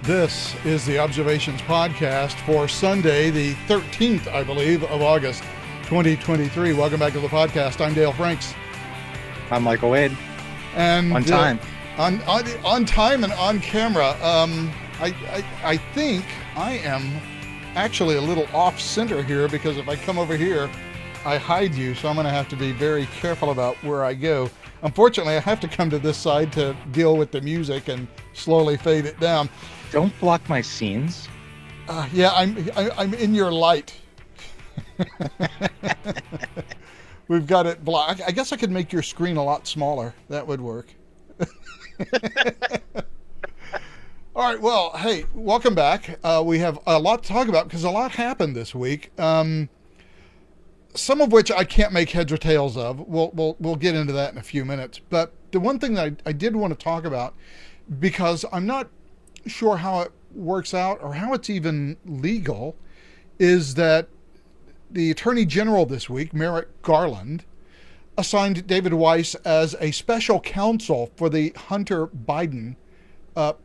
This is the Observations Podcast for Sunday, the 13th, I believe, of August, 2023. Welcome back to the podcast. I'm Dale Franks. I'm Michael Wade. And on time. On time and on camera. I think I am actually a little off center here because if I come over here, I hide you. So I'm going to have to be very careful about where I go. Unfortunately, I have to come to this side to deal with the music and slowly fade it down. Don't block my scenes. Yeah, I'm in your light. We've got it blocked. I guess I could make your screen a lot smaller. That would work. All right. Well, hey, welcome back. We have a lot to talk about because a lot happened this week. Some of which I can't make heads or tails of. We'll get into that in a few minutes. But the one thing that I did want to talk about, because I'm not sure how it works out or how it's even legal, is that the Attorney General this week, Merrick Garland, assigned David Weiss as a special counsel for the Hunter Biden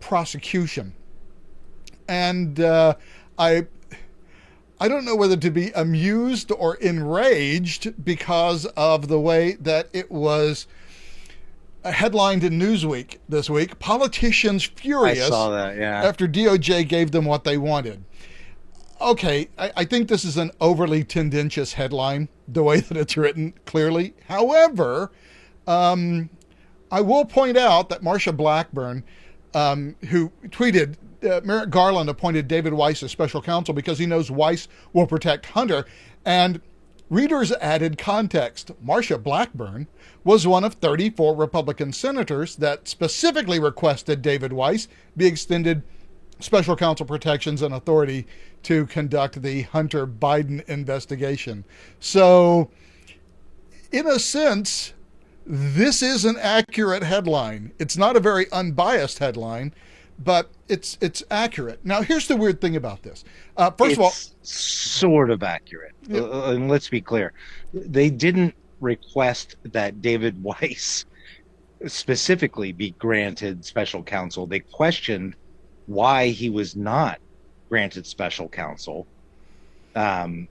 prosecution. And I don't know whether to be amused or enraged because of the way that it was headlined in Newsweek this week. Politicians furious. I saw that, yeah. After DOJ gave them what they wanted. Okay, I think this is an overly tendentious headline, the way that it's written, clearly. However, I will point out that Marsha Blackburn, who tweeted, Merrick Garland appointed David Weiss as special counsel because he knows Weiss will protect Hunter. And readers added context. Marsha Blackburn was one of 34 Republican senators that specifically requested David Weiss be extended special counsel protections and authority to conduct the Hunter Biden investigation. So, in a sense, this is an accurate headline. It's not a very unbiased headline, but it's accurate. Now, here's the weird thing about this. First of all, sort of accurate. Yeah. And let's be clear. They didn't request that David Weiss specifically be granted special counsel. They questioned why he was not granted special counsel. And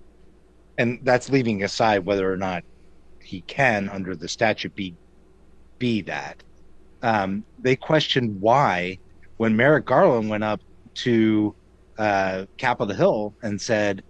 that's leaving aside whether or not he can, under the statute, be that. They questioned why, when Merrick Garland went up to Capitol Hill and said,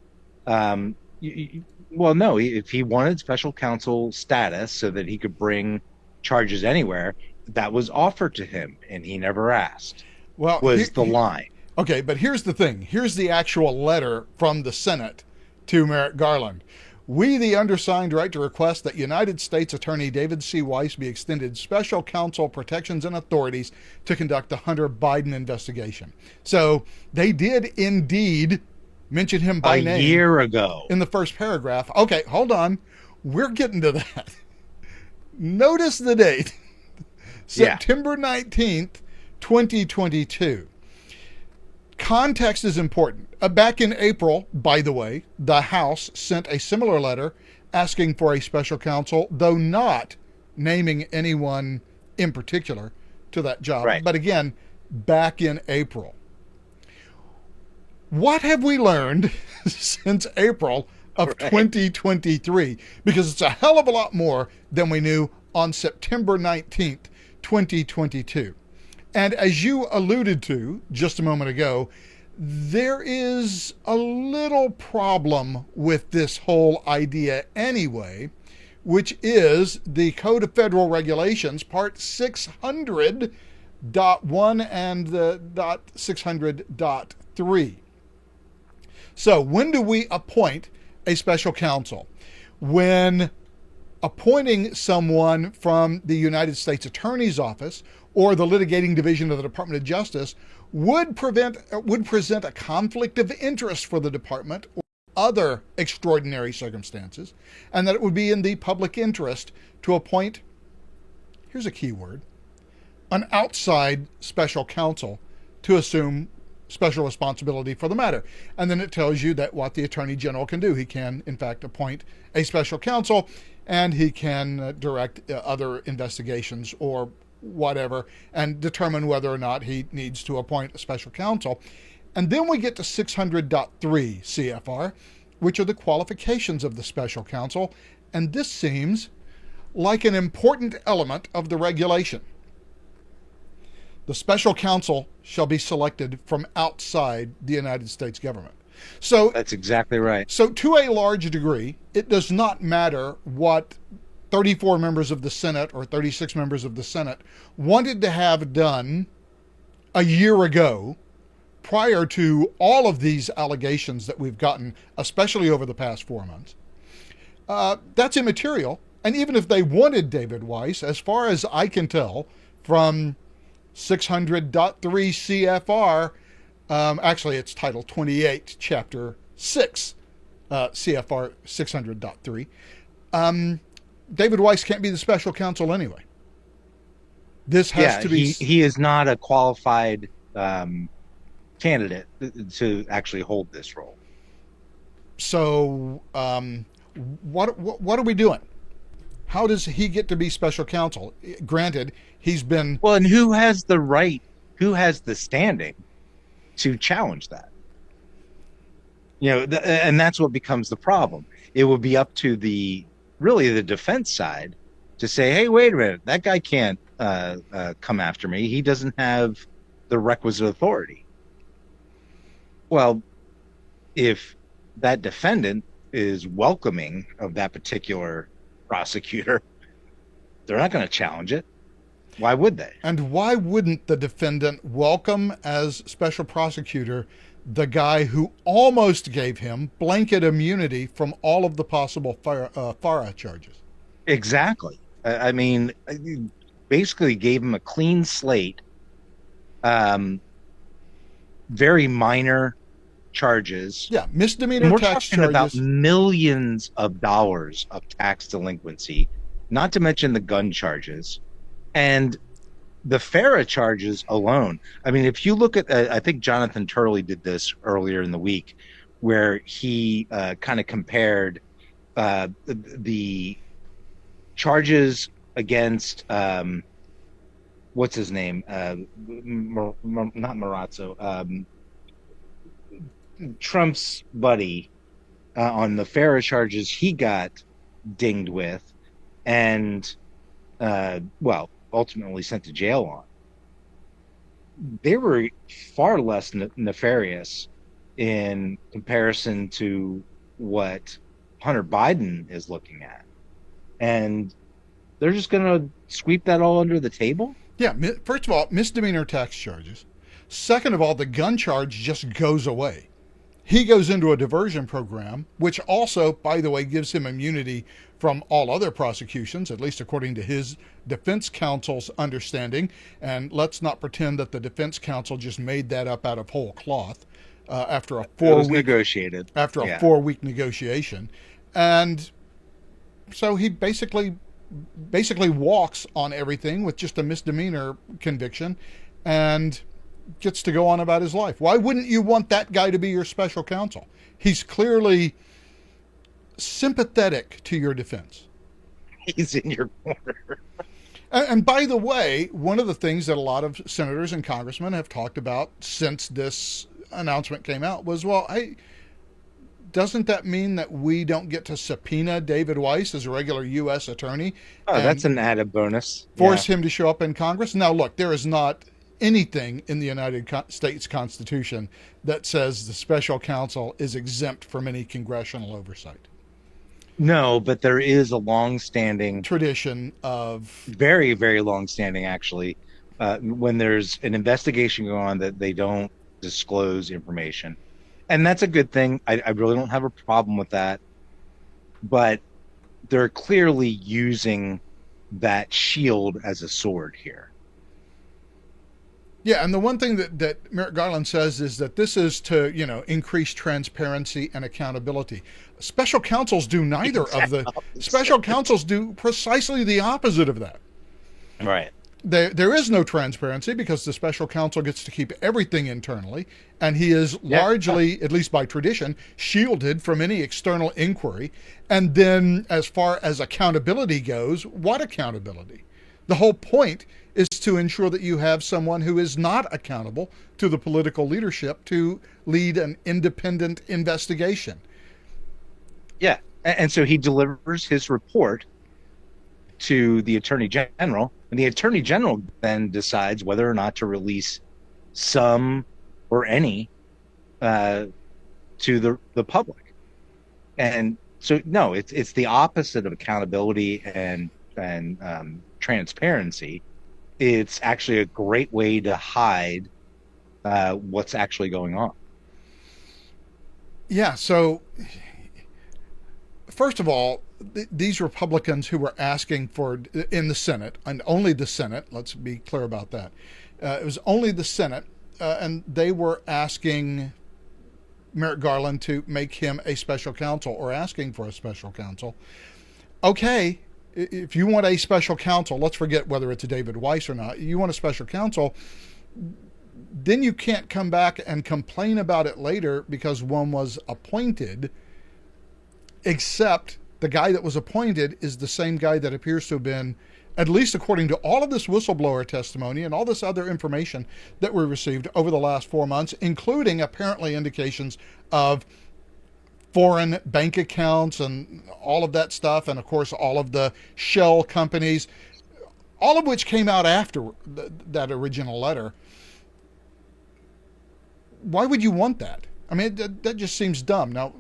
well, no, if he wanted special counsel status so that he could bring charges anywhere, that was offered to him, and he never asked. Well, was the line. Okay, but here's the thing. Here's the actual letter from the Senate to Merrick Garland. We, the undersigned, write to request that United States Attorney David C. Weiss be extended special counsel protections and authorities to conduct the Hunter Biden investigation. So they did indeed mention him by name. A year ago. In the first paragraph. Okay, hold on. We're getting to that. Notice the date. September 19th, 2022. Context is important. Back in April, by the way, the House sent a similar letter asking for a special counsel, though not naming anyone in particular to that job. Right. But again, back in April. What have we learned since April of 2023? Because it's a hell of a lot more than we knew on September 19th, 2022. And as you alluded to just a moment ago, there is a little problem with this whole idea anyway, which is the Code of Federal Regulations, Part 600.1 and the .600.3. So when do we appoint a special counsel? When appointing someone from the United States Attorney's Office or the litigating division of the Department of Justice would present a conflict of interest for the department or other extraordinary circumstances, and that it would be in the public interest to appoint, here's a key word, an outside special counsel to assume special responsibility for the matter. And then it tells you that what the Attorney General can do. He can, in fact, appoint a special counsel, and he can direct other investigations or whatever, and determine whether or not he needs to appoint a special counsel. And then we get to 600.3 CFR, which are the qualifications of the special counsel. And this seems like an important element of the regulation. The special counsel shall be selected from outside the United States government. So That's exactly right. So to a large degree, it does not matter what 34 members of the Senate or 36 members of the Senate wanted to have done a year ago, prior to all of these allegations that we've gotten, especially over the past 4 months. That's immaterial. And even if they wanted David Weiss, as far as I can tell from 600.3 CFR, actually it's Title 28, Chapter 6, CFR 600.3, David Weiss can't be the special counsel anyway. This has to be... He is not a qualified candidate to actually hold this role. So what are we doing? How does he get to be special counsel? Granted, he's been... Well, and who has the right, who has the standing to challenge that? You know, and that's what becomes the problem. It would be up to the defense side to say, hey, wait a minute, that guy can't come after me. He doesn't have the requisite authority. Well, if that defendant is welcoming of that particular prosecutor, they're not going to challenge it. Why would they? And why wouldn't the defendant welcome as special prosecutor the guy who almost gave him blanket immunity from all of the possible FARA charges? Exactly. I mean, basically gave him a clean slate, very minor charges. Yeah, misdemeanor tax charges. We're talking about millions of dollars of tax delinquency, not to mention the gun charges. And the FARA charges alone. I mean, if you look at, I think Jonathan Turley did this earlier in the week, where he kind of compared the charges against, what's his name? Not Marazzo. Trump's buddy on the FARA charges he got dinged with and, ultimately sent to jail on. They were far less nefarious in comparison to what Hunter Biden is looking at. And they're just going to sweep that all under the table? Yeah, first of all, misdemeanor tax charges. Second of all, the gun charge just goes away. He goes into a diversion program, which also, by the way, gives him immunity from all other prosecutions, at least according to his defense counsel's understanding. And let's not pretend that the defense counsel just made that up out of whole cloth after a 4-week negotiated. After a 4-week negotiation. And so he basically walks on everything with just a misdemeanor conviction and gets to go on about his life. Why wouldn't you want that guy to be your special counsel? He's clearly sympathetic to your defense. He's in your corner. And by the way, one of the things that a lot of senators and congressmen have talked about since this announcement came out was, well, hey, doesn't that mean that we don't get to subpoena David Weiss as a regular U.S. attorney? Oh, that's an added bonus. Force him to show up in Congress? Now, look, there is not anything in the United States Constitution that says the special counsel is exempt from any congressional oversight. No, but there is a long-standing tradition of very, very long-standing, actually, when there's an investigation going on that they don't disclose information. And that's a good thing. I really don't have a problem with that. But they're clearly using that shield as a sword here. Yeah, and the one thing that Merrick Garland says is that this is to, increase transparency and accountability. Special counsels do neither of the... Special counsels do precisely the opposite of that. Right. There is no transparency because the special counsel gets to keep everything internally, and he is largely, at least by tradition, shielded from any external inquiry. And then as far as accountability goes, what accountability? The whole point is to ensure that you have someone who is not accountable to the political leadership to lead an independent investigation. Yeah. And so he delivers his report to the attorney general, and the attorney general then decides whether or not to release some or any to the public. And so, no, it's the opposite of accountability and transparency. It's actually a great way to hide what's actually going on. Yeah. So, first of all, these Republicans who were asking for in the Senate, and only the Senate, let's be clear about that. It was only the Senate, and they were asking Merrick Garland to make him a special counsel, or asking for a special counsel. Okay, if you want a special counsel, let's forget whether it's a David Weiss or not. You want a special counsel, then you can't come back and complain about it later because one was appointed, except the guy that was appointed is the same guy that appears to have been, at least according to all of this whistleblower testimony and all this other information that we received over the last 4 months, including apparently indications of foreign bank accounts and all of that stuff, and of course all of the shell companies, all of which came out after that original letter. Why would you want that? I mean, that just seems dumb. Now,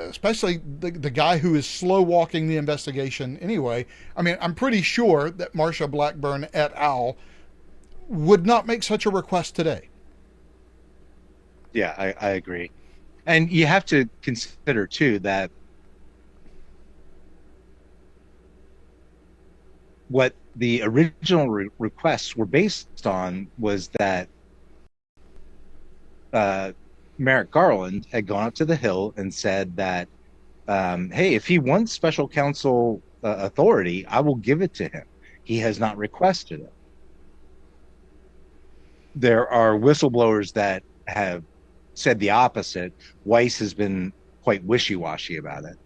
especially the guy who is slow walking the investigation anyway. I mean, I'm pretty sure that Marsha Blackburn et al. Would not make such a request today. Yeah, I agree. And you have to consider, too, that what the original requests were based on was that Merrick Garland had gone up to the Hill and said that, hey, if he wants special counsel authority, I will give it to him. He has not requested it. There are whistleblowers that have said the opposite. Weiss has been quite wishy-washy about it.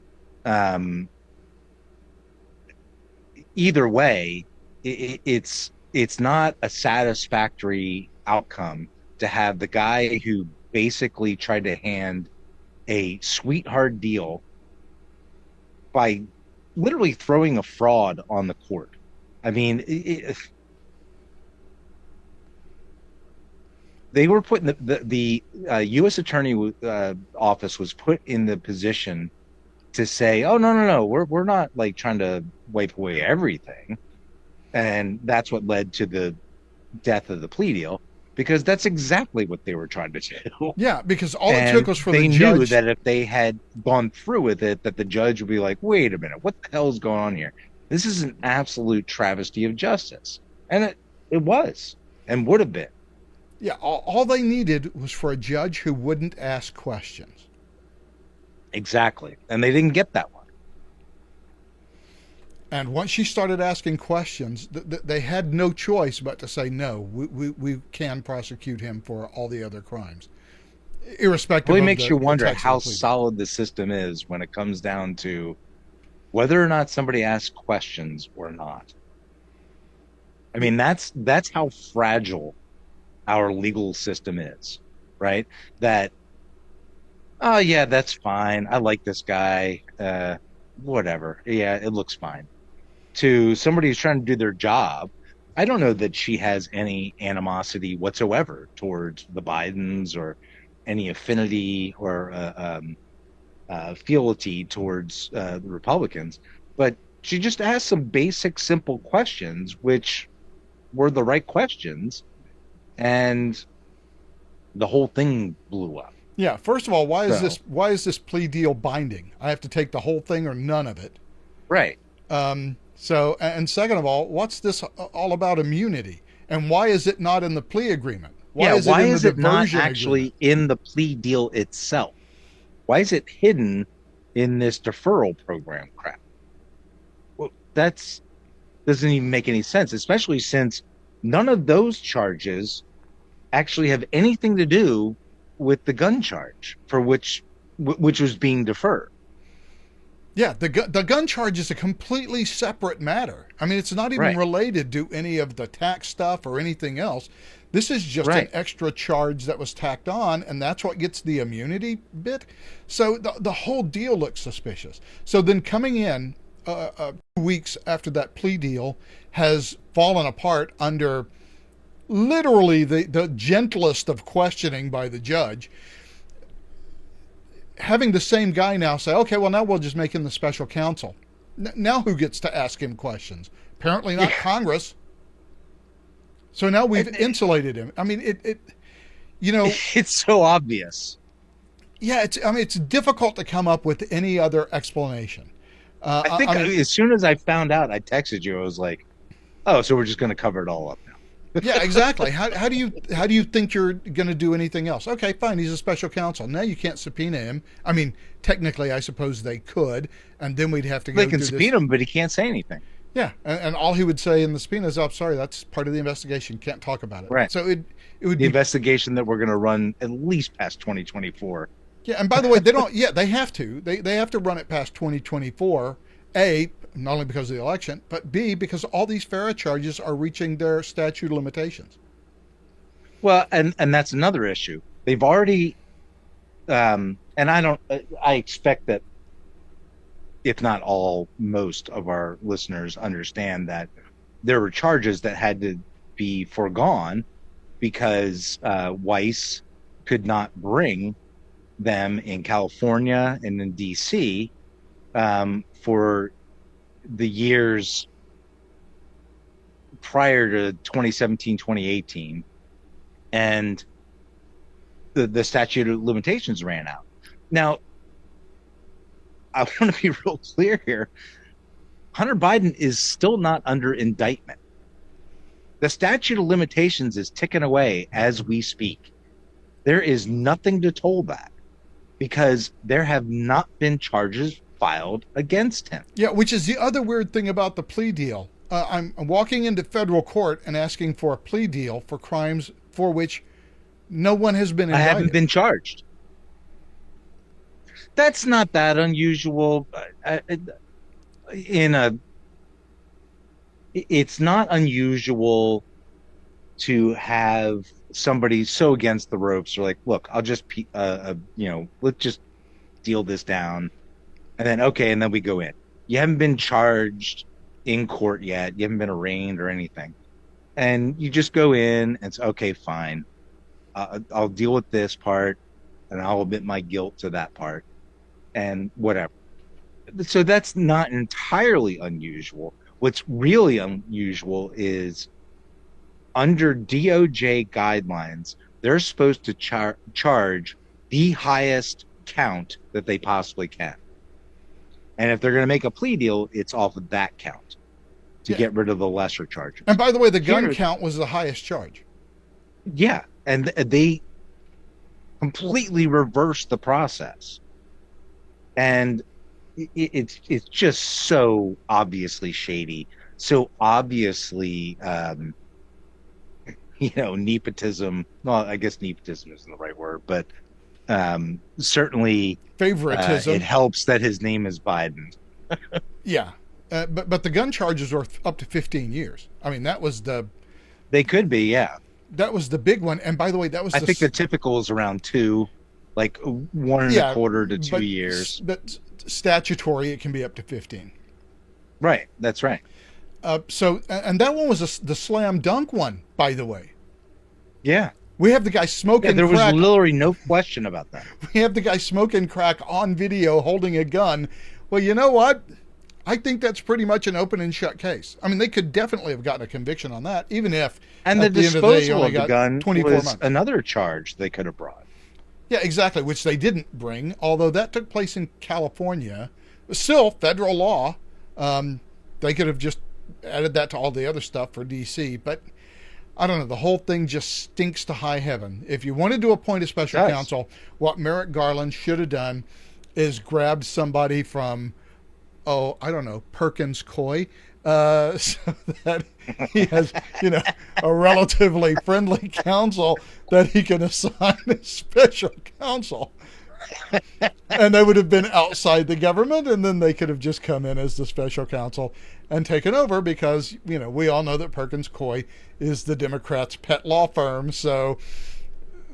Either way, it's not a satisfactory outcome to have the guy who basically tried to hand a sweetheart deal by literally throwing a fraud on the court. I mean, they were put in the U.S. Attorney office was put in the position to say, "Oh, no, we're not like trying to wipe away everything," and that's what led to the death of the plea deal. Because that's exactly what they were trying to do. Yeah, because all it took was for the judge. They knew that if they had gone through with it, that the judge would be like, wait a minute, what the hell is going on here? This is an absolute travesty of justice. And it was, and would have been. Yeah, all they needed was for a judge who wouldn't ask questions. Exactly. And they didn't get that one. And once she started asking questions, they had no choice but to say, no, we can prosecute him for all the other crimes, irrespective of it really makes you wonder how solid solid the system is when it comes down to whether or not somebody asks questions or not. I mean, that's how fragile our legal system is, right? That, oh, yeah, that's fine. I like this guy. Whatever. Yeah, it looks fine. To somebody who's trying to do their job, I don't know that she has any animosity whatsoever towards the Bidens or any affinity or fealty towards the Republicans. But she just asked some basic, simple questions, which were the right questions, and the whole thing blew up. Yeah. First of all, why is this plea deal binding? I have to take the whole thing or none of it. Right. So, and second of all, what's this all about immunity? And why is it not in the plea agreement? Why is it not actually in the plea deal itself? Why is it hidden in this deferral program crap? Well, doesn't even make any sense, especially since none of those charges actually have anything to do with the gun charge for which was being deferred. Yeah, the gun charge is a completely separate matter. I mean, it's not even Right. related to any of the tax stuff or anything else. This is just an Right. extra charge that was tacked on, and that's what gets the immunity bit. So the whole deal looks suspicious. So then coming in 2 weeks after that plea deal has fallen apart under literally the gentlest of questioning by the judge, having the same guy now say, okay, well, now we'll just make him the special counsel. Now who gets to ask him questions? Apparently not Yeah. Congress. So now we've insulated him. I mean, you know, It's so obvious. yeah, it's difficult to come up with any other explanation. I think I mean, as soon as I found out, I texted you. I was like, "Oh, so we're just going to cover it all up now." yeah, exactly. How do you think you're going to do anything else? Okay, fine. He's a special counsel. Now you can't subpoena him. I mean, technically, I suppose they could, and then we'd have to go They can through subpoena him, but he can't say anything. Yeah, and all he would say in the subpoena is, "Oh, sorry, that's part of the investigation. Can't talk about it." Right. So it would The be investigation that we're going to run at least past 2024. yeah. And by the way, they don't. Yeah, they have to. They have to run it past 2024. A, not only because of the election, but B, because all these FARA charges are reaching their statute of limitations. Well, and that's another issue. They've already, and I expect that if not all, most of our listeners understand that there were charges that had to be foregone because Weiss could not bring them in California and in DC for the years prior to 2017, 2018. And the statute of limitations ran out. Now, I want to be real clear here. Hunter Biden is still not under indictment. The statute of limitations is ticking away as we speak. There is nothing to toll that because there have not been charges filed against him. Yeah, which is the other weird thing about the plea deal. I'm walking into federal court and asking for a plea deal for crimes for which no one has been indicted. I haven't been charged. That's not that unusual. It's not unusual to have somebody so against the ropes. Or like, look, I'll just, let's just deal this down, and then okay, and then we go in. You haven't been charged in court yet. You haven't been arraigned or anything, and you just go in and say, okay, fine. I'll deal with this part, and I'll admit my guilt to that part, and whatever. So that's not entirely unusual. What's really unusual is under DOJ guidelines, they're supposed to charge the highest count that they possibly can. And if they're going to make a plea deal, it's off of that count to get rid of the lesser charges. And by the way, the gun count was the highest charge. Yeah. And they completely reversed the process. And it's just so obviously shady, so obviously, nepotism. Well, I guess nepotism isn't the right word, but certainly favoritism. It helps that his name is Biden. Yeah, but the gun charges were up to 15 years. I mean, that was They could be, yeah. That was the big one. And by the way, that was I think the typical is around 2, like 1.25 to 2 years. But statutory, it can be up to 15. Right, that's right. So, and that one was the slam dunk one, by the way. Yeah. We have the guy smoking crack. There was literally no question about that. We have the guy smoking crack on video holding a gun. Well, you know what? I think that's pretty much an open and shut case. I mean, they could definitely have gotten a conviction on that, even if and the disposal of the gun 24 was months. Another charge they could have brought. Yeah, exactly, which they didn't bring, although that took place in California. Still, federal law. They could have just added that to all the other stuff for D.C., but I don't know. The whole thing just stinks to high heaven. If you wanted to appoint a special counsel, what Merrick Garland should have done is grabbed somebody from, I don't know, Perkins Coie, so that he has, a relatively friendly counsel that he can assign as special counsel. And they would have been outside the government, and then they could have just come in as the special counsel and taken over because, we all know that Perkins Coie is the Democrats' pet law firm. So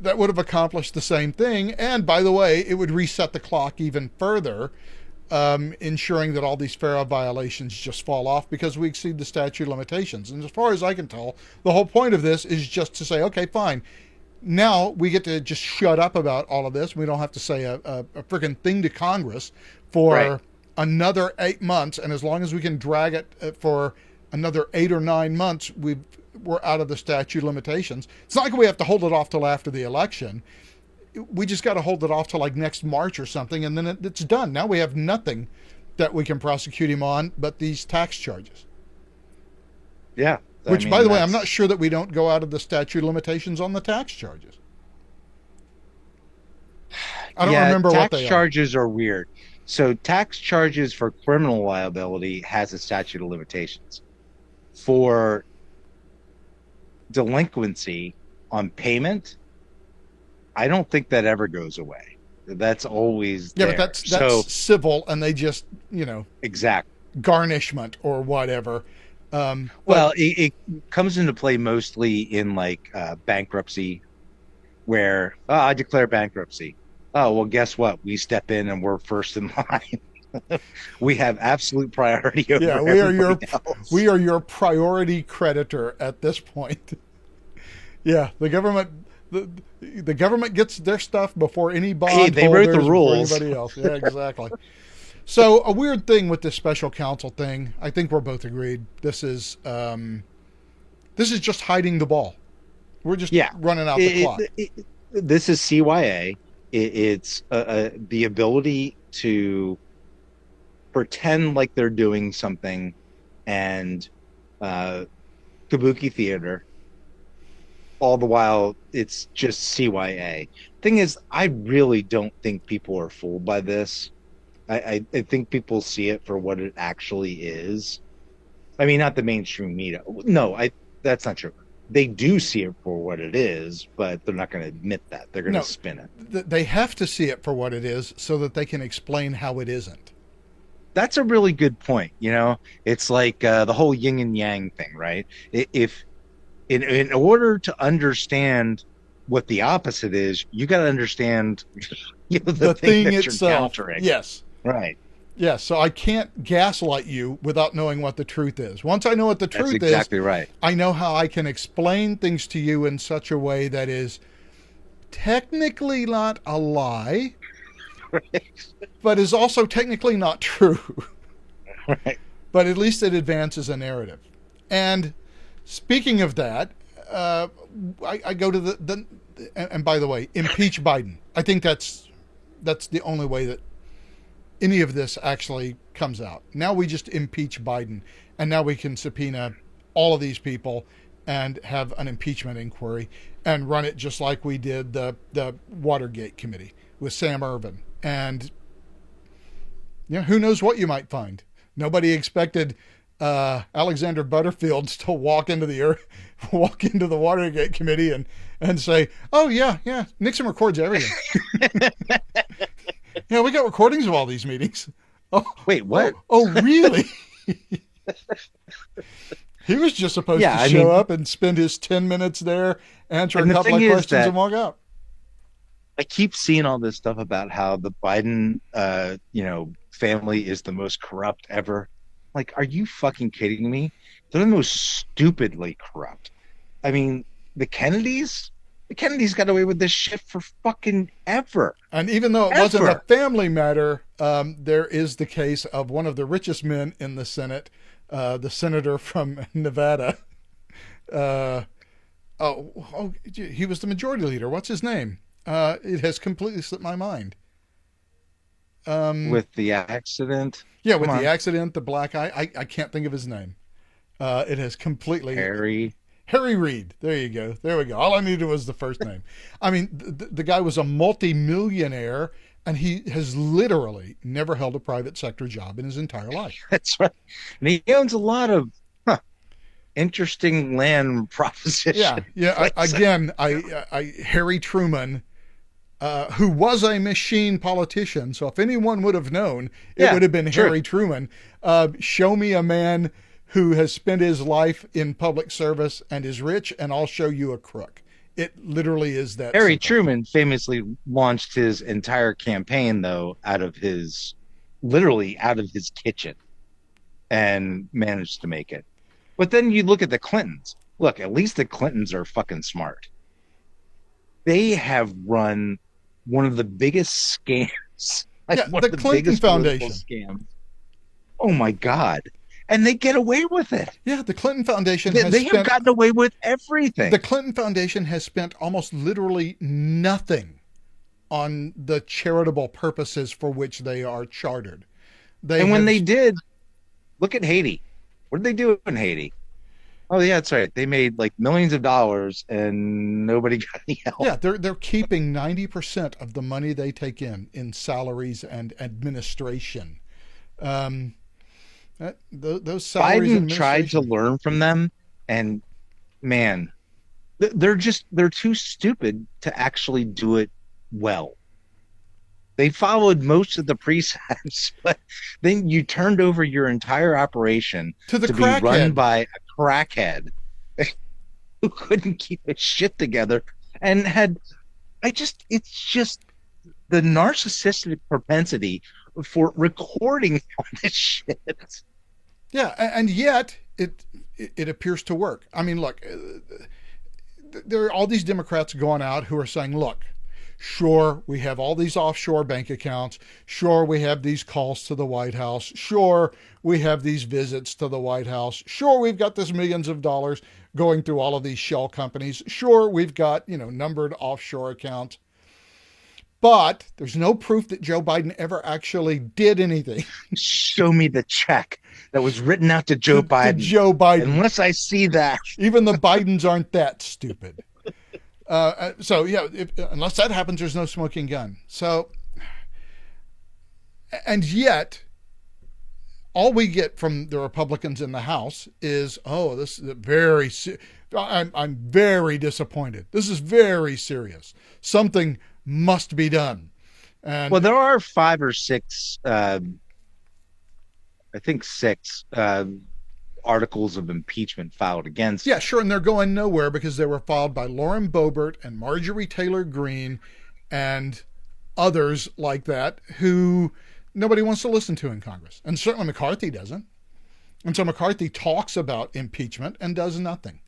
that would have accomplished the same thing. And by the way, it would reset the clock even further, ensuring that all these FARA violations just fall off because we exceed the statute of limitations. And as far as I can tell, the whole point of this is just to say, okay, fine. Now we get to just shut up about all of this. We don't have to say a freaking thing to Congress for another 8 months. And as long as we can drag it for another 8 or 9 months, we're out of the statute of limitations. It's not like we have to hold it off till after the election. We just got to hold it off till like next March or something, and then it's done. Now we have nothing that we can prosecute him on but these tax charges. Yeah. Which, by the way, I'm not sure that we don't go out of the statute of limitations on the tax charges. I don't remember what they are. Tax charges are weird. So tax charges for criminal liability has a statute of limitations. For delinquency on payment, I don't think that ever goes away. That's always there. Yeah, but that's civil, and they just, exactly, garnishment or whatever. Well, it comes into play mostly in like bankruptcy, where I declare bankruptcy. Oh, well, guess what? We step in and we're first in line. We have absolute priority over everybody else. We are your priority creditor at this point. Yeah, the government gets their stuff before any bond they wrote the rules. Anybody else. Yeah, exactly. So a weird thing with this special counsel thing, I think we're both agreed. This is just hiding the ball. We're just running out the clock. This is CYA. It's the ability to pretend like they're doing something and kabuki theater. All the while, it's just CYA. Thing is, I really don't think people are fooled by this. I think people see it for what it actually is. I mean, not the mainstream media. No, that's not true. They do see it for what it is, but they're not going to admit that. They're going to spin it. They have to see it for what it is so that they can explain how it isn't. That's a really good point. It's like the whole yin and yang thing, right? If in order to understand what the opposite is, you got to understand the thing that itself. You're countering. Yes. Right. Yeah, so I can't gaslight you without knowing what the truth is. Once I know what the truth is, exactly right. I know how I can explain things to you in such a way that is technically not a lie, but is also technically not true. Right. But at least it advances a narrative. And speaking of that, I go to the and by the way, impeach Biden. I think that's the only way that any of this actually comes out. Now we just impeach Biden, and now we can subpoena all of these people and have an impeachment inquiry and run it just like we did the Watergate committee with Sam Ervin. And who knows what you might find. Nobody expected Alexander Butterfield to walk into the Watergate committee and say, "Oh yeah, Nixon records everything." Yeah, we got recordings of all these meetings. Oh, wait, what? Oh, really? He was just supposed to show up and spend his 10 minutes there, answer a couple of questions, and walk out. I keep seeing all this stuff about how the Biden, family is the most corrupt ever. Like, are you fucking kidding me? They're the most stupidly corrupt. I mean, the Kennedys got away with this shit for fucking ever. And even though it wasn't a family matter, there is the case of one of the richest men in the Senate, the senator from Nevada. He was the majority leader. What's his name? It has completely slipped my mind. With the accident? Yeah, with the accident, the black eye. I can't think of his name. It has completely... Harry Reid. There you go. There we go. All I needed was the first name. I mean, the guy was a multi-millionaire, and he has literally never held a private sector job in his entire life. That's right. And he owns a lot of interesting land propositions. Yeah. Again, Harry Truman who was a machine politician. So if anyone would have known, it Yeah, would have been true. Harry Truman. Show me a man who has spent his life in public service and is rich, and I'll show you a crook. It literally is that Harry simple. Truman famously launched his entire campaign, though, literally out of his kitchen and managed to make it. But then you look at the Clintons. Look, at least the Clintons are fucking smart. They have run one of the biggest scams, like Yeah, one the of the Clinton biggest political Foundation. scams. Oh my God. And they get away with it. Yeah, the Clinton Foundation They, has they have spent gotten away with everything. the Clinton Foundation has spent almost literally nothing on the charitable purposes for which they are chartered. They And when have, they did, look at Haiti. What did they do in Haiti? Oh yeah, that's right. They made like millions of dollars and nobody got any help. yeah, they're keeping 90% of the money they take in salaries and administration. Um, those salaries. Biden tried to learn from them, and man, they're too stupid to actually do it well. They followed most of the precepts, but then you turned over your entire operation to the to be run crackhead. by a crackhead who couldn't keep his shit together and had it's just the narcissistic propensity for recording all this shit. Yeah, and yet it appears to work. I mean, look, there are all these Democrats going out who are saying, look, sure, we have all these offshore bank accounts. Sure, we have these calls to the White House. Sure, we have these visits to the White House. Sure, we've got this millions of dollars going through all of these shell companies. Sure, we've got, numbered offshore accounts. But there's no proof that Joe Biden ever actually did anything. Show me the check that was written out to Joe Biden. To Joe Biden. Unless I see that. Even the Bidens aren't that stupid. So yeah, unless that happens, there's no smoking gun. So, and yet, all we get from the Republicans in the House is, oh, this is I'm very disappointed. This is very serious. Something must be done. And well, there are 5 or 6, I think 6 articles of impeachment filed against. Yeah, sure, and they're going nowhere because they were filed by Lauren Boebert and Marjorie Taylor Greene and others like that who nobody wants to listen to in Congress. And certainly McCarthy doesn't. And so McCarthy talks about impeachment and does nothing.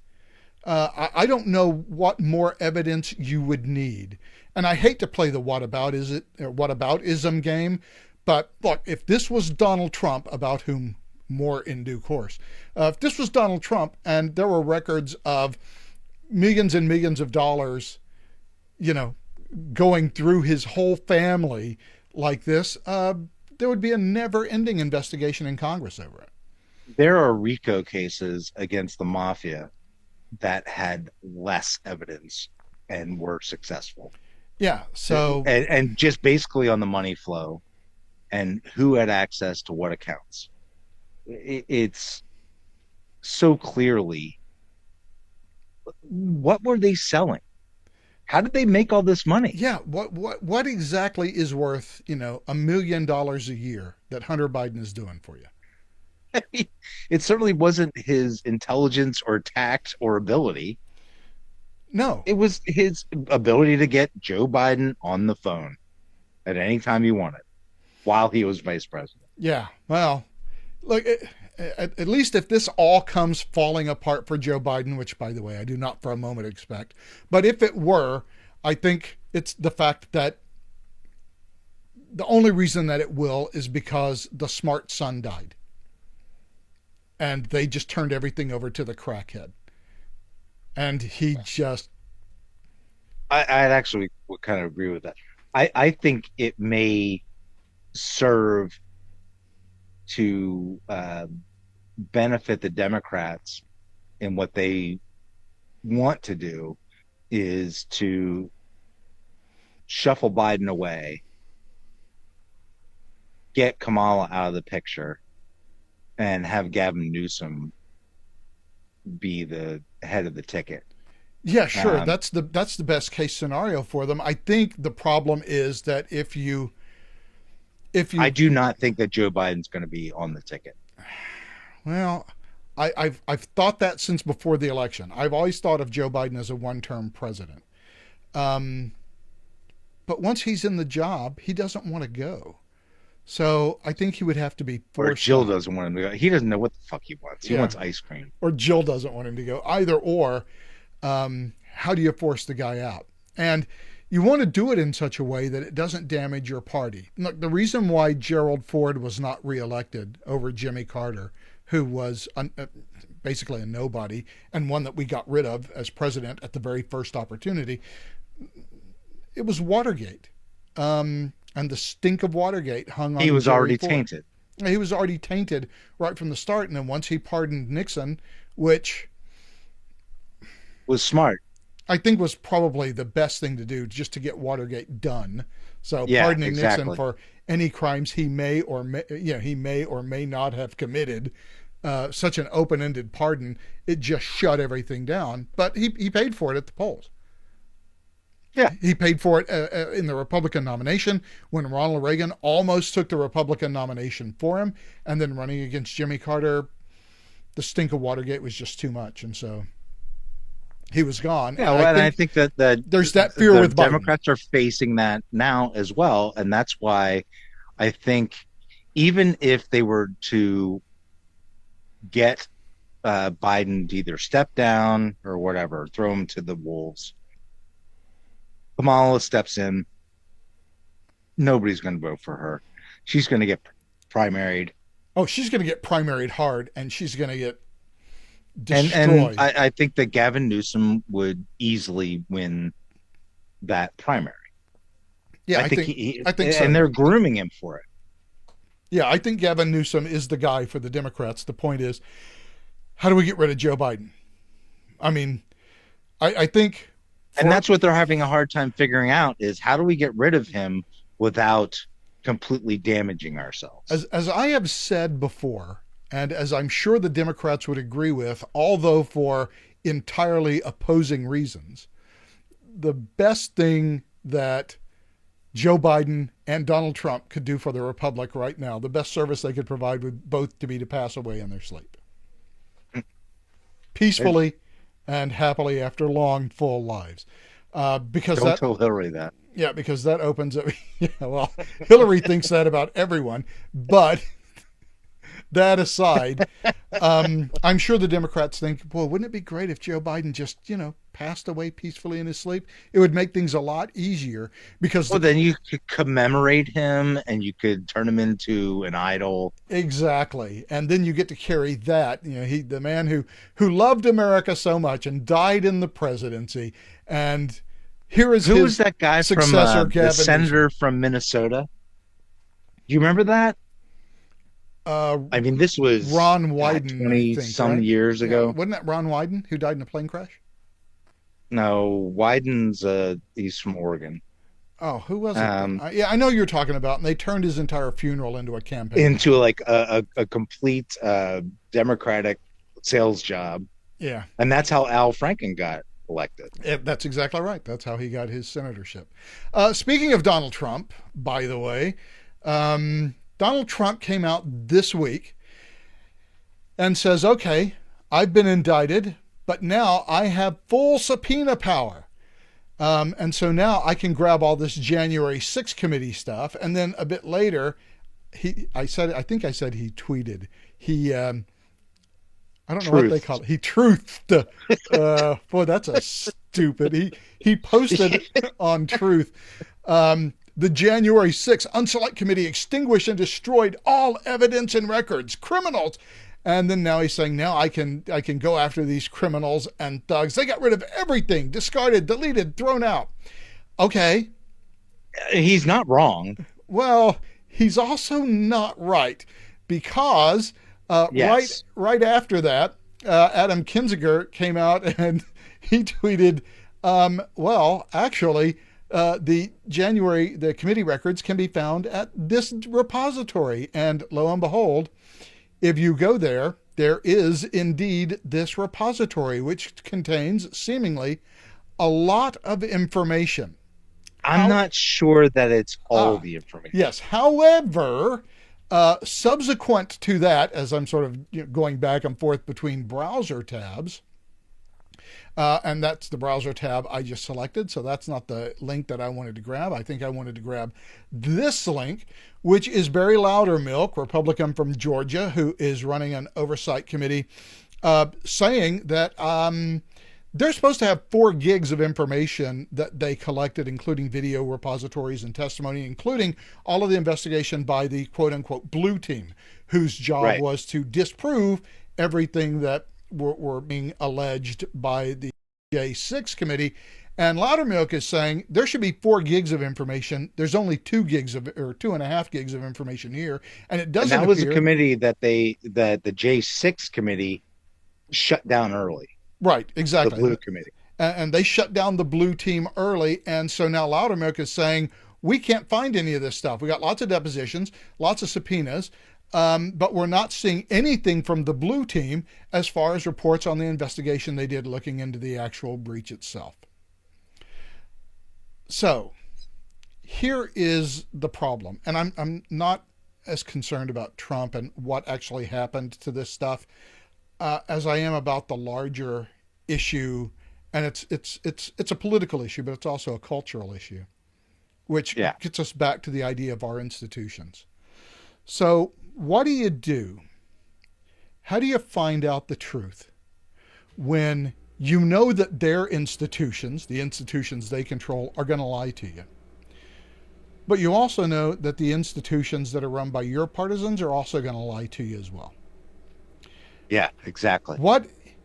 I don't know what more evidence you would need. And I hate to play the whataboutism game, but look, if this was Donald Trump, about whom more in due course, if this was Donald Trump and there were records of millions and millions of dollars, going through his whole family like this, there would be a never-ending investigation in Congress over it. There are RICO cases against the mafia that had less evidence and were successful. Yeah. So and just basically on the money flow and who had access to what accounts. It's so clearly, what were they selling? How did they make all this money? Yeah. What exactly is worth, $1 million a year that Hunter Biden is doing for you? I mean, it certainly wasn't his intelligence or tact or ability. No, It was his ability to get Joe Biden on the phone at any time he wanted while he was vice president. yeah. Well, look, at least if this all comes falling apart for Joe Biden, which, by the way, I do not for a moment expect, but if it were, I think it's the fact that the only reason that it will is because the smart son died. And they just turned everything over to the crackhead. And he just... I'd actually would kind of agree with that. I think it may serve to benefit the Democrats in what they want to do is to shuffle Biden away, get Kamala out of the picture, and have Gavin Newsom be the head of the ticket. Yeah, sure. Um, That's the best case scenario for them. I think the problem is that if I you do not think that Joe Biden's going to be on the ticket. well, I've thought that since before the election. I've always thought of Joe Biden as a one-term president. Um, but once he's in the job, he doesn't want to go. So I think he would have to be Or forced Jill out. doesn't want him to go. He doesn't know what the fuck he wants. He Yeah, wants ice cream. or Jill doesn't want him to go. Either or. How do you force the guy out? And you want to do it in such a way that it doesn't damage your party. Look, the reason why Gerald Ford was not reelected over Jimmy Carter, who was basically a nobody and one that we got rid of as president at the very first opportunity, it was Watergate. And the stink of Watergate hung on He was Jerry already Ford. tainted. He was already tainted right from the start. And then once he pardoned Nixon, which Was smart. I think was probably the best thing to do just to get Watergate done. So Yeah, pardoning exactly. Nixon for any crimes he may or may not have committed, such an open-ended pardon, it just shut everything down. But he paid for it at the polls. Yeah. He paid for it in the Republican nomination when Ronald Reagan almost took the Republican nomination for him, and then running against Jimmy Carter, the stink of Watergate was just too much, and so he was gone. Yeah, well, and I think that there's that fear with Biden. Democrats are facing that now as well, and that's why I think even if they were to get Biden to either step down or whatever, throw him to the wolves, Kamala steps in. Nobody's going to vote for her. She's going to get primaried. Oh, she's going to get primaried hard, and she's going to get And destroyed. I think that Gavin Newsom would easily win that primary. Yeah, I think I think so. And they're grooming him for it. Yeah, I think Gavin Newsom is the guy for the Democrats. The point is, how do we get rid of Joe Biden? I mean, I think... And that's what they're having a hard time figuring out is how do we get rid of him without completely damaging ourselves? As I have said before, and as I'm sure the Democrats would agree with, although for entirely opposing reasons, the best thing that Joe Biden and Donald Trump could do for the Republic right now, the best service they could provide would both to be to pass away in their sleep. Peacefully and happily after long, full lives. Because Don't tell Hillary that. Yeah, because that opens up... Yeah, well, Hillary thinks that about everyone, but... That aside, I'm sure the Democrats think, boy, wouldn't it be great if Joe Biden just, passed away peacefully in his sleep? It would make things a lot easier because... Well, then you could commemorate him and you could turn him into an idol. Exactly. And then you get to carry that, the man who loved America so much and died in the presidency. And here is Who his was that guy from successor, the Gavin senator from Minnesota? Do you remember that? I mean, this was Ron Wyden, 20 I think, some right? years ago. Yeah, wasn't that Ron Wyden who died in a plane crash? No, Wyden's he's from Oregon. Oh, who was it? Yeah, I know you're talking about, and they turned his entire funeral into a campaign. Into like a complete Democratic sales job. Yeah. And that's how Al Franken got elected. That's exactly right. That's how he got his senatorship. Speaking of Donald Trump, by the way, Donald Trump came out this week and says, okay, I've been indicted, but now I have full subpoena power. And so now I can grab all this January 6th committee stuff. And then a bit later, I think I said he tweeted. I don't know what they call it. He truthed. Boy, that's a stupid. He posted on Truth. The January 6th Unselect Committee extinguished and destroyed all evidence and records. Criminals. And then now he's saying, now I can go after these criminals and thugs. They got rid of everything. Discarded, deleted, thrown out. Okay. He's not wrong. Well, he's also not right because Yes. right after that, Adam Kinzinger came out and he tweeted, well, actually, the committee records can be found at this repository. And lo and behold, if you go there, there is indeed this repository which contains seemingly a lot of information. I'm not sure that it's all the information. Yes. However, subsequent to that, as I'm sort of going back and forth between browser tabs, and that's the browser tab I just selected. So that's not the link that I wanted to grab. I think I wanted to grab this link, which is Barry Loudermilk, Republican from Georgia, who is running an oversight committee, saying that they're supposed to have 4 gigs of information that they collected, including video repositories and testimony, including all of the investigation by the quote unquote blue team, whose job was to disprove everything that were being alleged by the J6 committee. And Loudermilk is saying there should be 4 gigs of information. There's only 2 gigs of, or 2.5 gigs of information here. And it doesn't appear. That was a committee that the J6 committee shut down early. Right, exactly. The blue committee. And they shut down the blue team early. And so now Loudermilk is saying, we can't find any of this stuff. We got lots of depositions, lots of subpoenas, but we're not seeing anything from the blue team as far as reports on the investigation they did looking into the actual breach itself. So here is the problem. And I'm not as concerned about Trump and what actually happened to this stuff as I am about the larger issue. And it's a political issue, but it's also a cultural issue, which gets us back to the idea of our institutions. So what do? How do you find out the truth when you know that their institutions, the institutions they control, are going to lie to you? But you also know that the institutions that are run by your partisans are also going to lie to you as well. Yeah, exactly.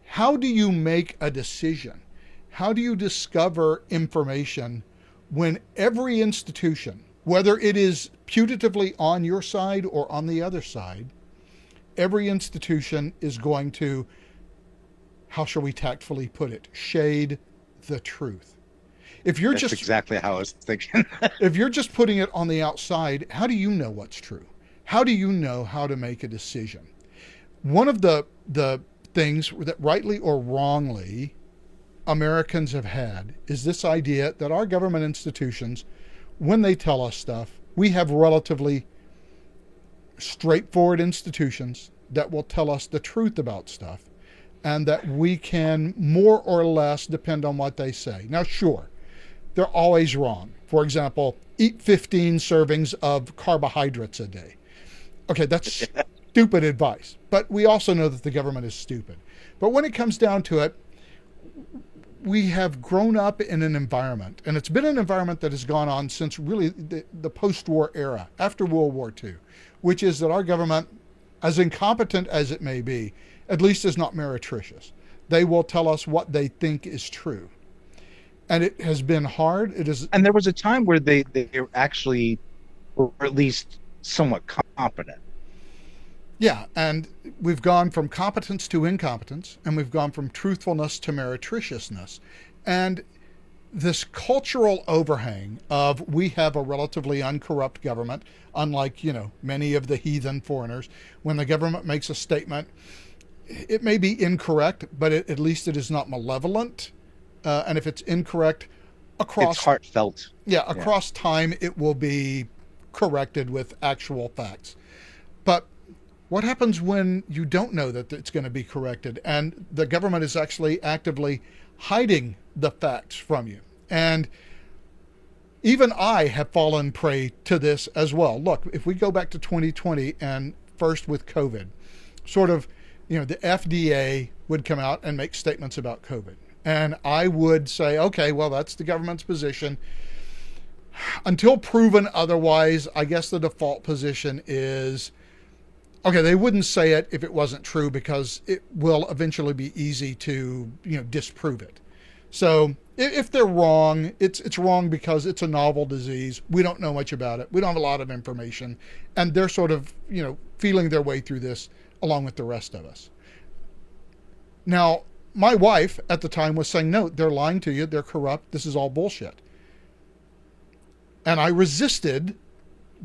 How do you make a decision? How do you discover information when every institution, whether it is putatively on your side or on the other side, every institution is going to, how shall we tactfully put it, shade the truth? That's exactly how I was thinking. If you're just putting it on the outside, how do you know what's true? How do you know how to make a decision? One of the things that rightly or wrongly Americans have had is this idea that our government institutions, when they tell us stuff, we have relatively straightforward institutions that will tell us the truth about stuff and that we can more or less depend on what they say. Now, sure, they're always wrong. For example, eat 15 servings of carbohydrates a day. Okay, that's stupid advice, but we also know that the government is stupid. But when it comes down to it, we have grown up in an environment, and it's been an environment that has gone on since really the post-war era, after World War II, which is that our government, as incompetent as it may be, at least is not meretricious. They will tell us what they think is true. And it has been hard. And there was a time where they actually were at least somewhat competent. Yeah, and we've gone from competence to incompetence, and we've gone from truthfulness to meretriciousness. And this cultural overhang of we have a relatively uncorrupt government, unlike, many of the heathen foreigners. When the government makes a statement, it may be incorrect, but at least it is not malevolent. And if it's incorrect it's heartfelt. Across time, it will be corrected with actual facts. But what happens when you don't know that it's going to be corrected and the government is actually actively hiding the facts from you? And even I have fallen prey to this as well. Look, if we go back to 2020 and first with COVID, sort of, the FDA would come out and make statements about COVID. And I would say, okay, well, that's the government's position. Until proven otherwise, I guess the default position is, okay, they wouldn't say it if it wasn't true because it will eventually be easy to, disprove it. So if they're wrong, it's wrong because it's a novel disease. We don't know much about it. We don't have a lot of information. And they're sort of, feeling their way through this along with the rest of us. Now, my wife at the time was saying, no, they're lying to you. They're corrupt. This is all bullshit. And I resisted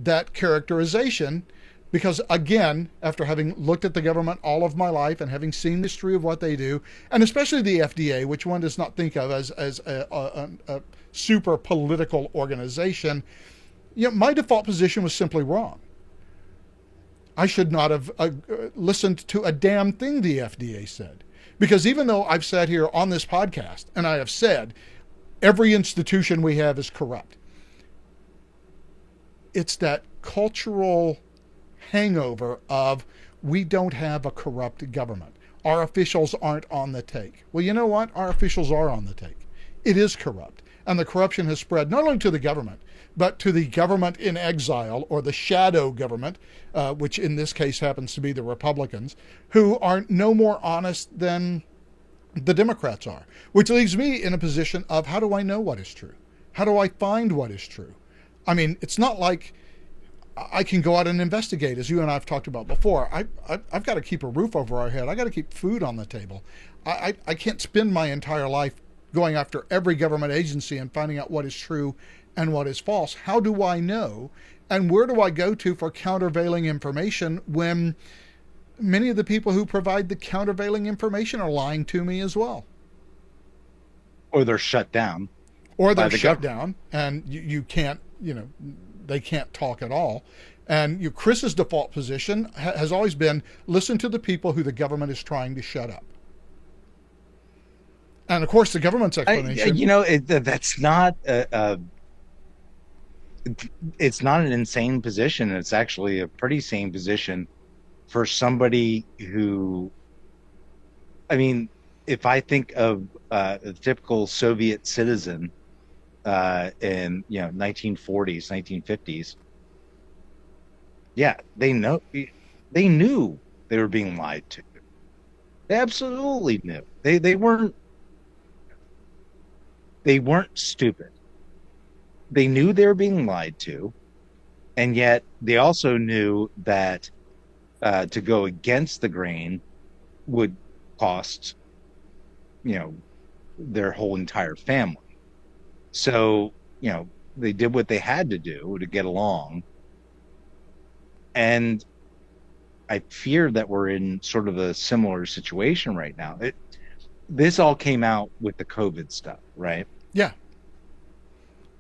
that characterization Because again, after having looked at the government all of my life and having seen the history of what they do, and especially the FDA, which one does not think of as a super political organization, my default position was simply wrong. I should not have listened to a damn thing the FDA said. Because even though I've sat here on this podcast and I have said every institution we have is corrupt, it's that cultural hangover of we don't have a corrupt government. Our officials aren't on the take. Well, you know what? Our officials are on the take. It is corrupt. And the corruption has spread not only to the government, but to the government in exile, or the shadow government, which in this case happens to be the Republicans, who are no more honest than the Democrats are. Which leaves me in a position of, how do I know what is true? How do I find what is true? I mean, it's not like I can go out and investigate, as you and I have talked about before. I've got to keep a roof over our head. I got to keep food on the table. I can't spend my entire life going after every government agency and finding out what is true and what is false. How do I know? And where do I go to for countervailing information when many of the people who provide the countervailing information are lying to me as well? Or they're shut down. Or they're shut down, and you can't, they can't talk at all. And Chris's default position has always been, listen to the people who the government is trying to shut up. And of course, the government's explanation. That's not it's not an insane position. It's actually a pretty sane position for somebody who, I mean, if I think of a typical Soviet citizen in 1940s, 1950s, yeah, they knew they were being lied to. They absolutely knew. They weren't stupid. They knew they were being lied to, and yet they also knew that to go against the grain would cost, their whole entire family. So, they did what they had to do to get along. And I fear that we're in sort of a similar situation right now. This all came out with the COVID stuff, right? Yeah.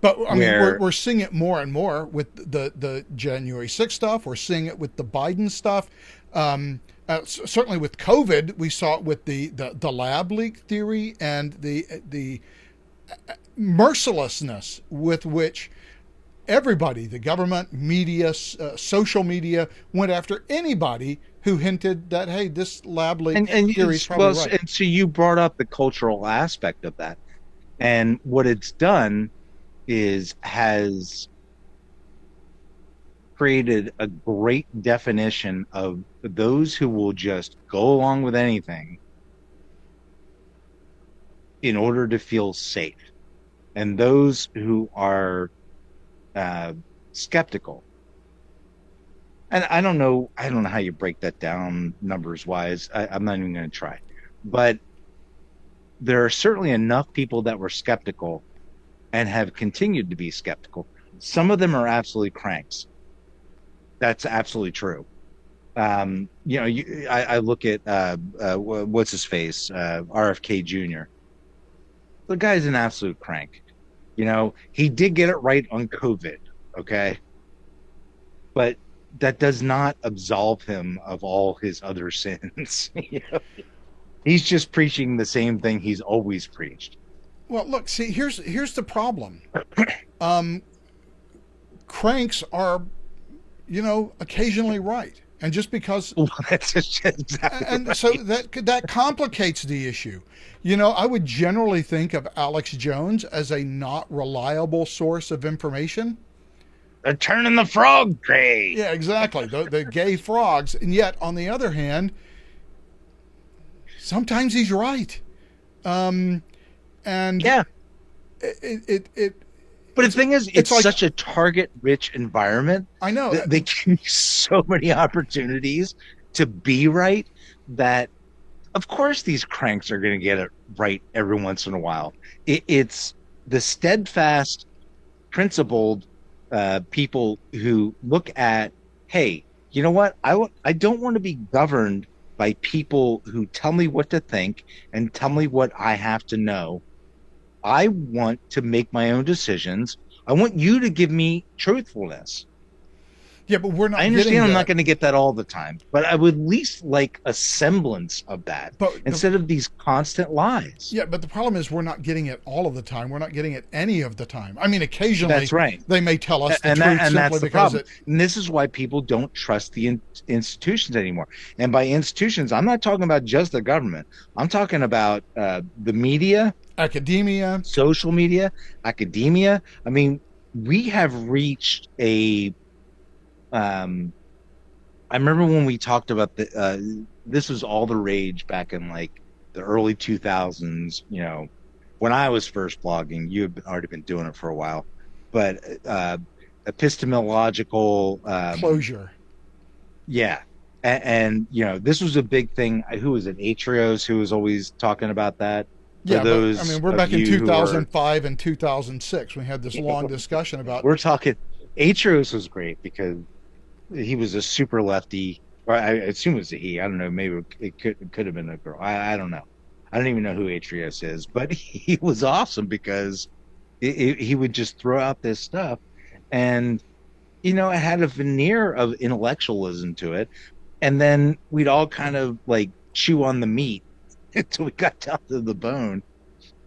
But I mean, we're seeing it more and more with the January 6th stuff. We're seeing it with the Biden stuff. Certainly with COVID, we saw it with the lab leak theory and the mercilessness with which everybody, the government, media, social media, went after anybody who hinted that, hey, this lab leak theory is probably right. And so you brought up the cultural aspect of that. And what it's done has created a great definition of those who will just go along with anything in order to feel safe, and those who are skeptical. And I don't know how you break that down numbers wise. I'm not even going to try, but there are certainly enough people that were skeptical and have continued to be skeptical. Some of them are absolutely cranks. That's absolutely true. I look at what's his face, RFK Jr. The guy's an absolute crank. He did get it right on COVID, okay? But that does not absolve him of all his other sins. He's just preaching the same thing he's always preached. Well, look, see, here's the problem. Cranks are, occasionally right. And just because, that's exactly and right. So that complicates the issue. I would generally think of Alex Jones as a not reliable source of information. They're turning the frog gay. Yeah, exactly. The gay frogs. And yet, on the other hand, sometimes he's right. And yeah, but the thing is, it's like, such a target-rich environment. I know. They give you so many opportunities to be right that, of course, these cranks are going to get it right every once in a while. It's the steadfast, principled people who look at, hey, you know what? I don't want to be governed by people who tell me what to think and tell me what I have to know. I want to make my own decisions. I want you to give me truthfulness. Yeah, but we're I not getting understand I'm not that. going to get that all the time, but I would at least like a semblance of that But instead of these constant lies. yeah, but the problem is we're not getting it all of the time. We're not getting it any of the time. I mean, occasionally That's right. they may tell us the And truth and simply that's the because problem. And this is why people don't trust the institutions anymore. And by institutions, I'm not talking about just the government. I'm talking about the media, academia. social media, academia. I mean, we have reached a I remember when we talked about this was all the rage back in like the early 2000s, you know, when I was first blogging. You had already been doing it for a while, but epistemological Closure. yeah. And you know, this was a big thing. Who was it? Atrios, who was always talking about that. Yeah, those but I mean, we're of back in you who are- 2005 and 2006. We had this long discussion about. we're talking Atrios was great because he was a super lefty, or I assume it was a he. I don't know. Maybe it could have been a girl. I don't know. I don't even know who Atrios is, but he was awesome because he would just throw out this stuff, and you know, it had a veneer of intellectualism to it, and then we'd all kind of like chew on the meat until we got down to the bone,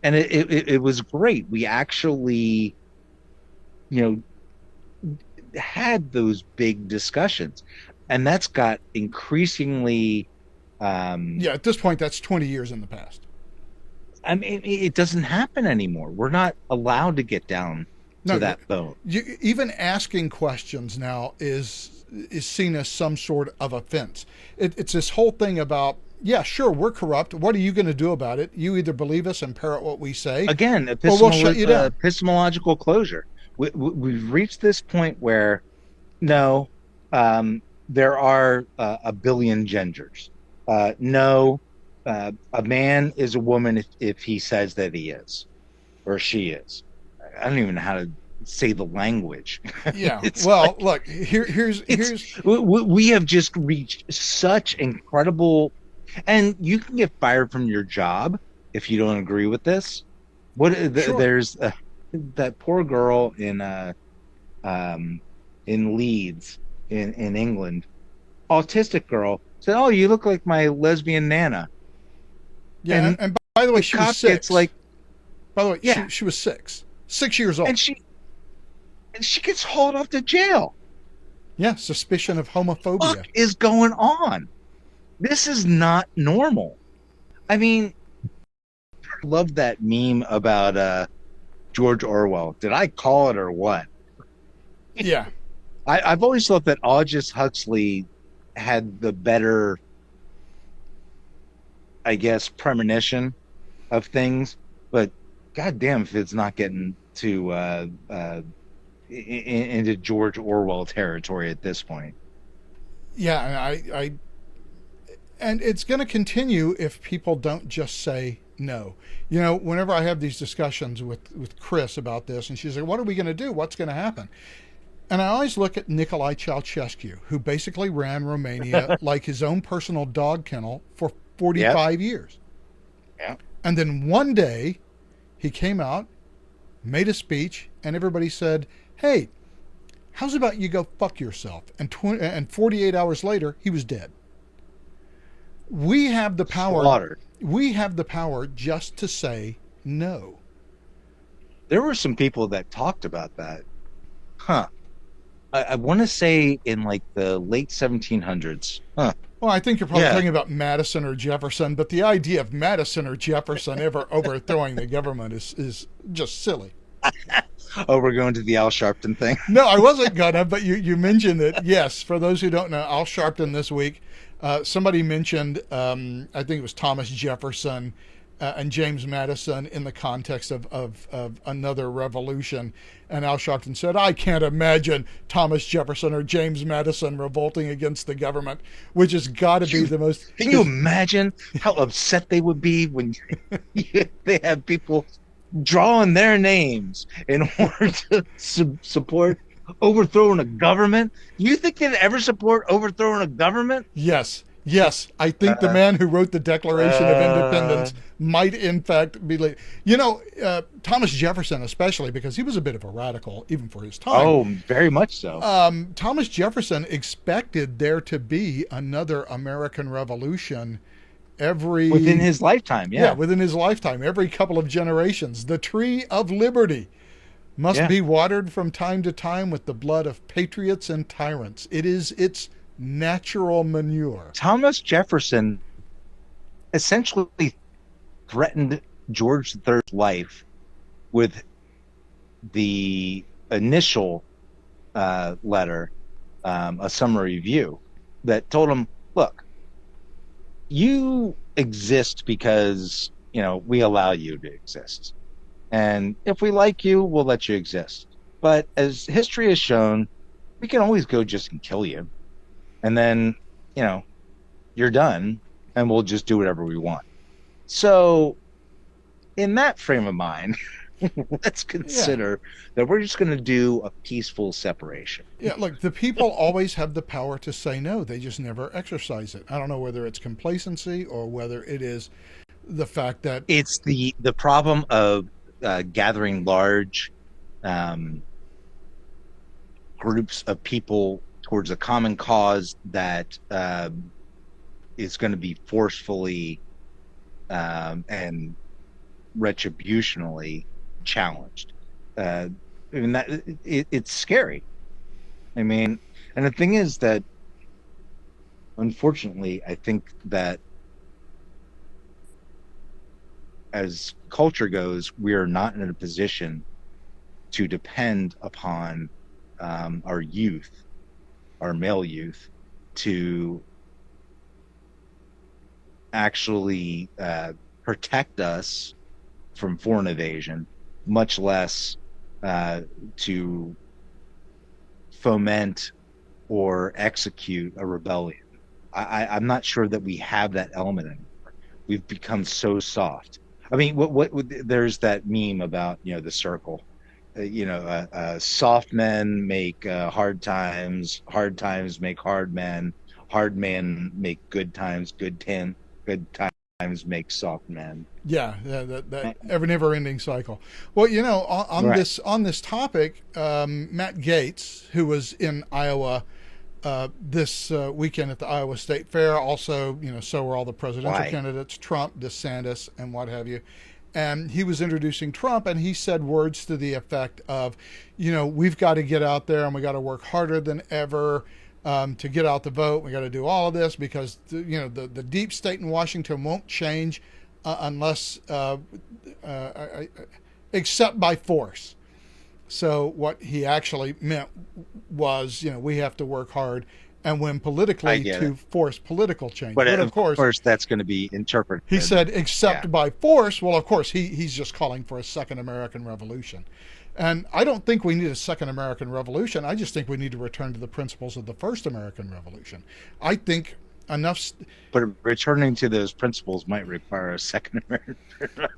and it was great. We actually, you know, had those big discussions, and that's got increasingly Yeah, at this point, that's 20 years in the past. I mean, it doesn't happen anymore. We're not allowed to get down to No, that bone. even asking questions now is seen as some sort of offense. It's this whole thing about, yeah, sure, we're corrupt. What are you going to do about it? You either believe us and parrot what we say, Again, or we'll shut you down. epistemological closure. We've reached this point where no, there are a billion genders. No, a man is a woman if he says that he is or she is. I don't even know how to say the language. Yeah. It's Well, like- look, here's we have just reached such incredible, and you can get fired from your job if you don't agree with this. Sure. There's that poor girl in Leeds in England, autistic girl, said, "Oh, you look like my lesbian nana." yeah. And by the way, The she cop was 6. gets like, By the way, yeah. she was 6 years old. and she gets hauled off to jail. Yeah, suspicion of homophobia. What is going on? This is not normal. I mean, I love that meme about George Orwell. Did I call it or what? Yeah. I've always thought that Aldous Huxley had the better, I guess, premonition of things, but goddamn if it's not getting to into George Orwell territory at this point. Yeah, and it's going to continue if people don't just say no. You know, whenever I have these discussions with Chris about this, and she's like, "What are we going to do? What's going to happen?" And I always look at Nicolae Ceausescu, who basically ran Romania like his own personal dog kennel for 45 years. Yeah. And then one day, he came out, made a speech, and everybody said, "Hey, how's about you go fuck yourself?" And 48 hours later, he was dead. We have the power. Slaughtered. We have the power just to say no. There were some people that talked about that. Huh. I want to say in like the late 1700s. Huh. Well, I think you're probably Yeah. talking about Madison or Jefferson, but the idea of Madison or Jefferson ever overthrowing the government is just silly. Oh, we're going to the Al Sharpton thing. No, I wasn't gonna, but you mentioned it. Yes, for those who don't know, Al Sharpton this week, somebody mentioned, I think it was Thomas Jefferson and James Madison in the context of another revolution. And Al Sharpton said, "I can't imagine Thomas Jefferson or James Madison revolting against the government," which has got to be the most... Can you imagine how upset they would be when they have people drawing their names in order to support overthrowing a government. You think they'd ever support overthrowing a government? Yes. Yes, I think the Uh, man who wrote the Declaration of uh, Independence might, in fact, be late. Thomas Jefferson, especially because he was a bit of a radical, even for his time. oh, very much so. Thomas Jefferson expected there to be another American Revolution Within every, his lifetime, yeah, yeah, within his lifetime, every couple of generations. The tree of liberty must yeah. be watered from time to time with the blood of patriots and tyrants. It is its natural manure. Thomas Jefferson essentially threatened George III's life with the initial letter, a summary view that told him, "Look, you exist because we allow you to exist, and if we like you, we'll let you exist. But as history has shown, we can always go just and kill you, and then you know you're done, and we'll just do whatever we want." So, in that frame of mind, let's Yeah. consider that we're just going to do a peaceful separation. Yeah, look, the people always have the power to say no. They just never exercise it. I don't know whether it's complacency or whether it is the fact that, It's the problem of gathering large um, groups of people towards a common cause that is going to be forcefully and retributionally challenged. I mean that it's scary. I mean, and the thing is that unfortunately, I think that as culture goes, we are not in a position to depend upon our youth, our male youth, to actually protect us from foreign invasion, much less to foment or execute a rebellion. I'm not sure that we have that element anymore. We've become so soft. I mean, there's that meme about the circle. Soft men make hard times make hard men make good times make soft men. yeah, that ever never ending cycle. Well, Right. on this topic, Matt Gaetz, who was in Iowa this weekend at the Iowa State Fair, also, so were all the presidential Why? candidates, Trump, DeSantis, and what have you. And he was introducing Trump, and he said words to the effect of, we've got to get out there and we got to work harder than ever to get out the vote. We got to do all of this because the deep state in Washington won't change unless except by force. So what he actually meant was, we have to work hard and win I politically get it. to force political change. But But of of course, course, that's going to be he interpreted. said Yeah. except by force. Well, of course, he's just calling for a second American Revolution. And I don't think we need a second American Revolution. I just think we need to return to the principles of the first American Revolution. I think enough. But returning to those principles might require a second American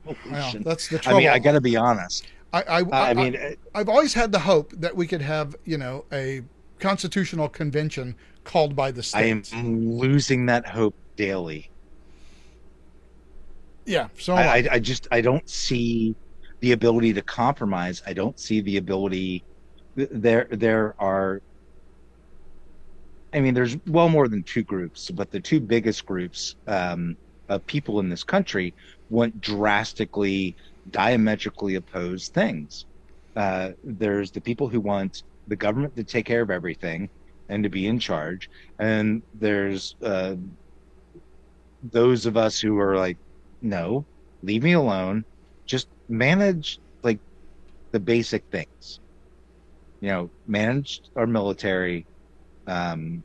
Well, Revolution. that's the I mean, I trouble. got to be honest. I, I, I I, mean, I've always had the hope that we could have, a constitutional convention called by the I am states. losing that hope daily. Yeah, so am I. I don't see the ability to compromise. I don't see the ability. There are. I mean, there's well more than two groups, but the two biggest groups of people in this country want drastically, diametrically opposed things. There's the people who want the government to take care of everything and to be in charge, and there's those of us who are like, no, leave me alone, just manage like the basic things, manage our military, um,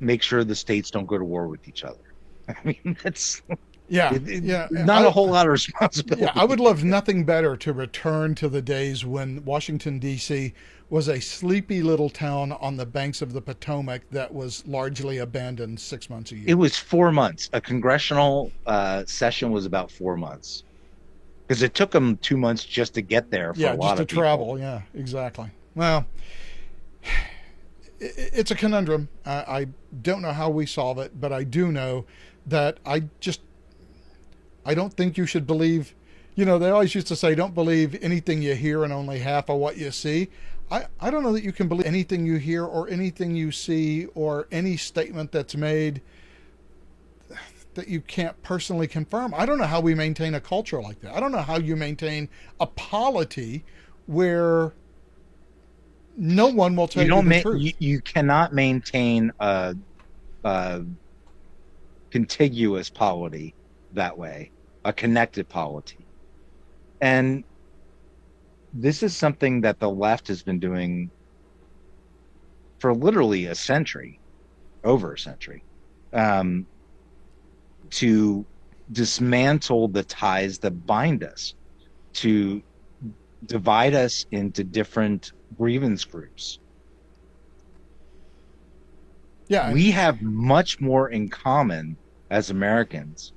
make sure the states don't go to war with each other. I mean, that's Yeah, yeah. not a whole lot of Yeah, I would responsibility. love nothing better to return to the days when Washington, D.C. was a sleepy little town on the banks of the Potomac that was largely abandoned 6 months a It year. was 4 months. A congressional session was about 4 months because it took them 2 months just to get there for Yeah, a just lot to of people. travel. Yeah, exactly. Well, it's a conundrum. I don't know how we solve it, but I do know that I don't think you should believe. You know, they always used to say, don't believe anything you hear and only half of what you see. I don't know that you can believe anything you hear or anything you see or any statement that's made that you can't personally confirm. I don't know how we maintain a culture like that. I don't know how you maintain a polity where no one will tell you the truth. You cannot maintain a contiguous polity that way, a connected polity. And this is something that the left has been doing for literally a century, over a century, to dismantle the ties that bind us, to divide us into different grievance groups. Yeah, we have much more in common as Americans,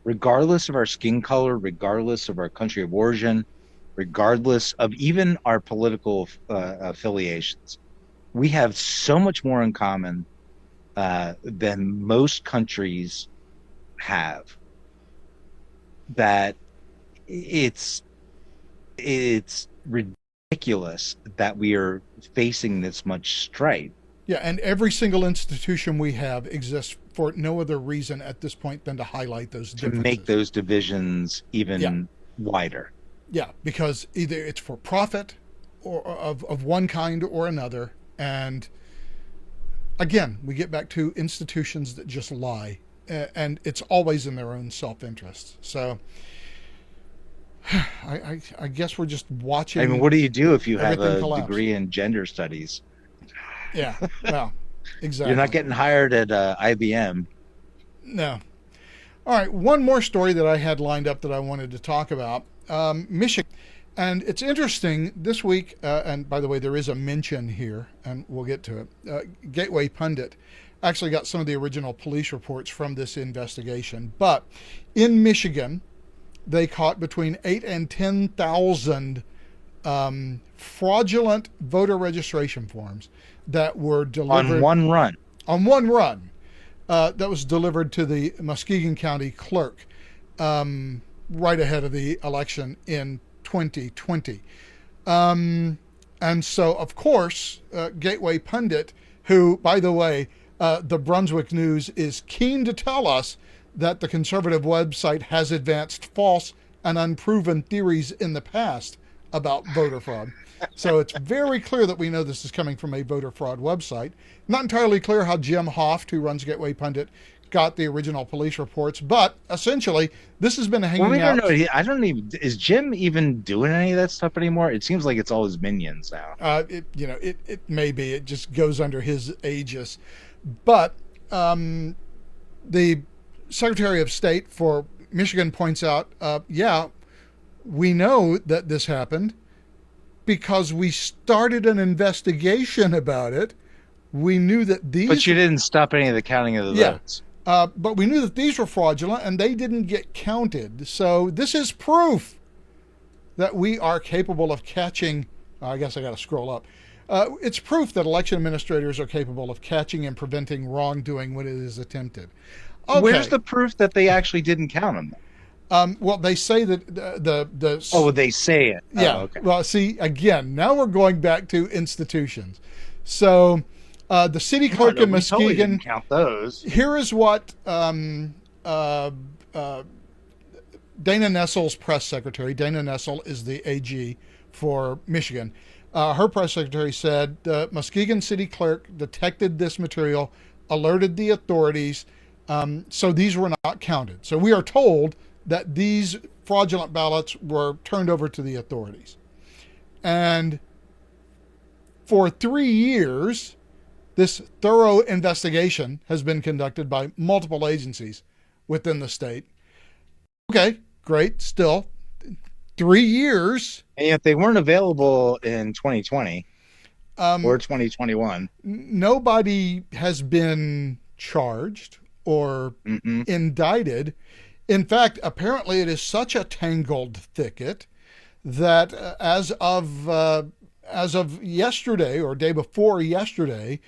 regardless of our skin color, regardless of our country of origin, regardless of even our political affiliations. We have so much more in common than most countries have, that it's ridiculous that we are facing this much strife. Yeah, and every single institution we have exists for no other reason at this point than to highlight those differences. To make those divisions even wider. Yeah, because either it's for profit or of one kind or another. And again, we get back to institutions that just lie. And it's always in their own self-interest. So I guess we're just watching. I mean, what do you do if you have a degree in gender studies? Yeah, well, exactly. You're not getting hired at IBM. No. All right, one more story that I had lined up that I wanted to talk about. Michigan. And it's interesting this week, and by the way, there is a mention here, and we'll get to it. Gateway Pundit actually got some of the original police reports from this investigation. But in Michigan, they caught between 8,000 and 10,000 fraudulent voter registration forms that were delivered on one run. That was delivered to the Muskegon County clerk right ahead of the election in 2020. And so, of course, Gateway Pundit, who, by the way, the Brunswick News is keen to tell us that the conservative website has advanced false and unproven theories in the past about voter fraud. So it's very clear that we know this is coming from a voter fraud website. Not entirely clear how Jim Hoft, who runs Gateway Pundit, got the original police reports, but essentially this has been hanging out. Well, we don't know. I don't even. Is Jim even doing any of that stuff anymore? It seems like it's all his minions now. It may be. It just goes under his aegis. But the Secretary of State for Michigan points out, we know that this happened because we started an investigation about it. We knew that these... But you didn't stop any of the counting of the votes. But we knew that these were fraudulent and they didn't get counted. So this is proof that we are capable of catching... I guess I got to scroll up. It's proof that election administrators are capable of catching and preventing wrongdoing when it is attempted. Okay. Where's the proof that they actually didn't count them? Well, they say that they say it. Yeah. Oh, okay. Well, see, again, now we're going back to institutions. So the city clerk in Muskegon... Totally didn't count those. Here is what Dana Nessel's press secretary, Dana Nessel is the AG for Michigan, her press secretary said the Muskegon city clerk detected this material, alerted the authorities, so these were not counted. So we are told that these fraudulent ballots were turned over to the authorities. And for 3 years, this thorough investigation has been conducted by multiple agencies within the state. Okay, great. Still, 3 years. And yet they weren't available in 2020 or 2021. Nobody has been charged or indicted. In fact, apparently it is such a tangled thicket that as as of yesterday or day before yesterday,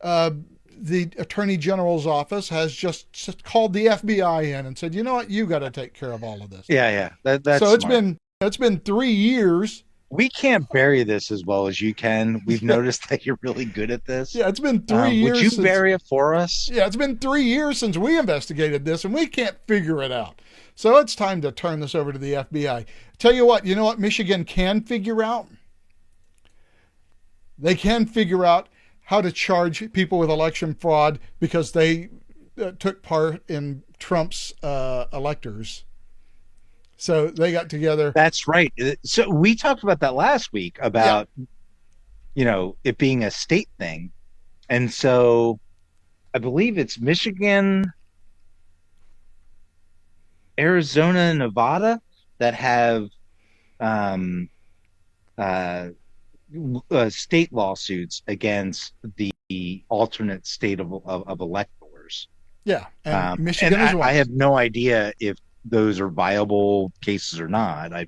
the Attorney General's office has just called the FBI in and said, you know what, you got to take care of all of this. Yeah. That's so smart. it's been 3 years. We can't bury this as well as you can. We've noticed that you're really good at this. Yeah, it's been 3 years. Would you bury it for us? Yeah, it's been 3 years since we investigated this, and we can't figure it out. So it's time to turn this over to the FBI. Tell you what Michigan can figure out? They can figure out how to charge people with election fraud because they took part in Trump's electors. So they got together. That's right. So we talked about that last week about, it being a state thing. And so I believe it's Michigan, Arizona, and Nevada that have state lawsuits against the alternate state of electors. Yeah, and Michigan as well. I have no idea if those are viable cases or not. I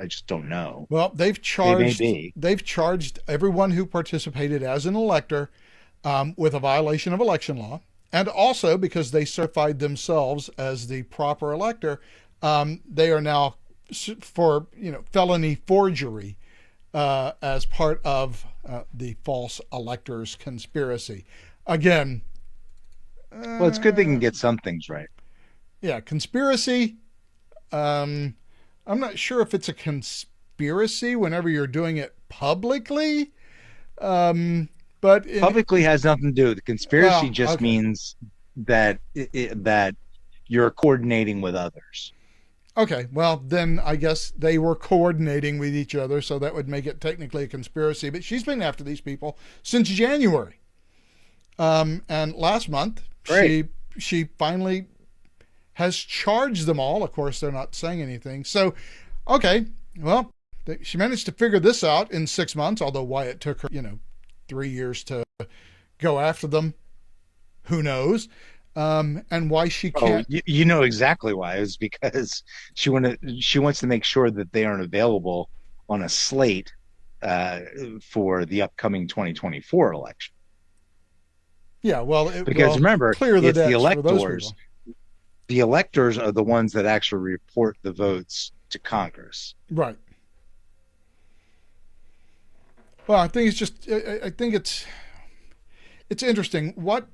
just don't know. Well, they've charged everyone who participated as an elector with a violation of election law, and also because they certified themselves as the proper elector, they are now for felony forgery as part of the false electors conspiracy. Again, well, it's good they can get some things right. Yeah, conspiracy. I'm not sure if it's a conspiracy whenever you're doing it publicly. But publicly has nothing to do with it. Conspiracy just means that that you're coordinating with others. Okay, well, then I guess they were coordinating with each other, so that would make it technically a conspiracy. But she's been after these people since January. And last month, she finally has charged them all. Of course, they're not saying anything. So, okay, well, she managed to figure this out in 6 months, although why it took her, 3 years to go after them, who knows? And why she can't. Oh, you know exactly why. It was because she wants to make sure that they aren't available on a slate for the upcoming 2024 election. Yeah, well, remember, clear the it's the electors. The electors are the ones that actually report the votes to Congress. Right. Well, I think it's interesting. What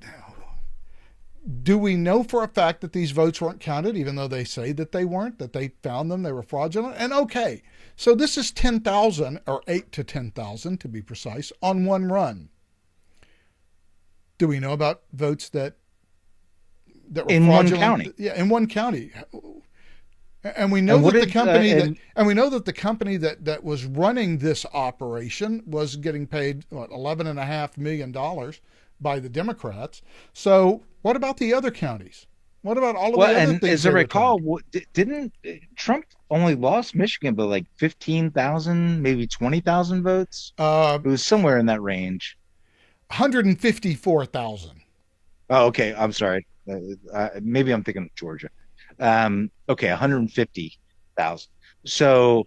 do we know for a fact that these votes weren't counted, even though they say that they weren't, that they found them, they were fraudulent? And okay, so this is 10,000 or 8 to 10,000 to be precise on one run. Do we know about votes that were in fraudulent? One county? Yeah, in one county. And we know that the company that was running this operation was getting paid $11.5 million by the Democrats. So what about the other counties? What about all of the other things? As I recall, didn't Trump only lost Michigan by like 15,000, maybe 20,000 votes? It was somewhere in that range. 154,000. Oh, okay. I'm sorry. Maybe I'm thinking of Georgia. Okay, 150,000. So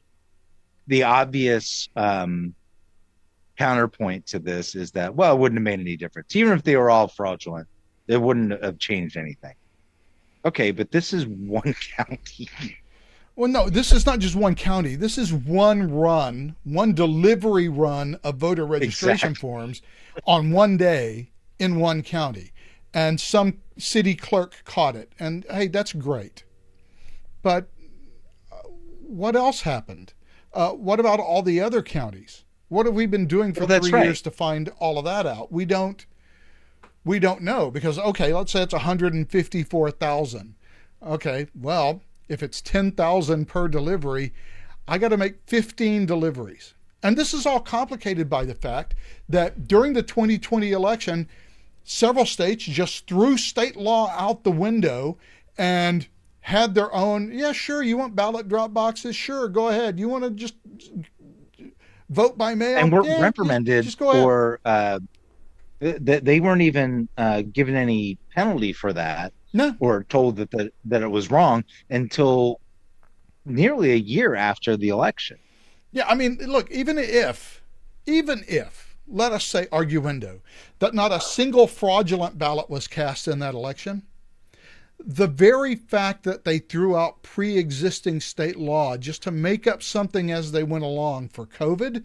the obvious counterpoint to this is that, well, it wouldn't have made any difference. Even if they were all fraudulent, it wouldn't have changed anything. Okay, but this is one county. Well, no, this is not just one county. This is one delivery run of voter registration forms on one day in one county. And some city clerk caught it. And hey, that's great. But what else happened? What about all the other counties? What have we been doing for 3 years to find all of that out? We don't know because, okay, let's say it's 154,000. Okay, well, if it's 10,000 per delivery, I got to make 15 deliveries. And this is all complicated by the fact that during the 2020 election, several states just threw state law out the window and had their own, yeah, sure, you want ballot drop boxes? Sure, go ahead. You want to just vote by mail? And we're reprimanded just go for they weren't even given any penalty for that. No. Or told that it was wrong until nearly a year after the election. Yeah, I mean, look, even if even if, let us say arguendo, that not a single fraudulent ballot was cast in that election, the very fact that they threw out pre-existing state law just to make up something as they went along for COVID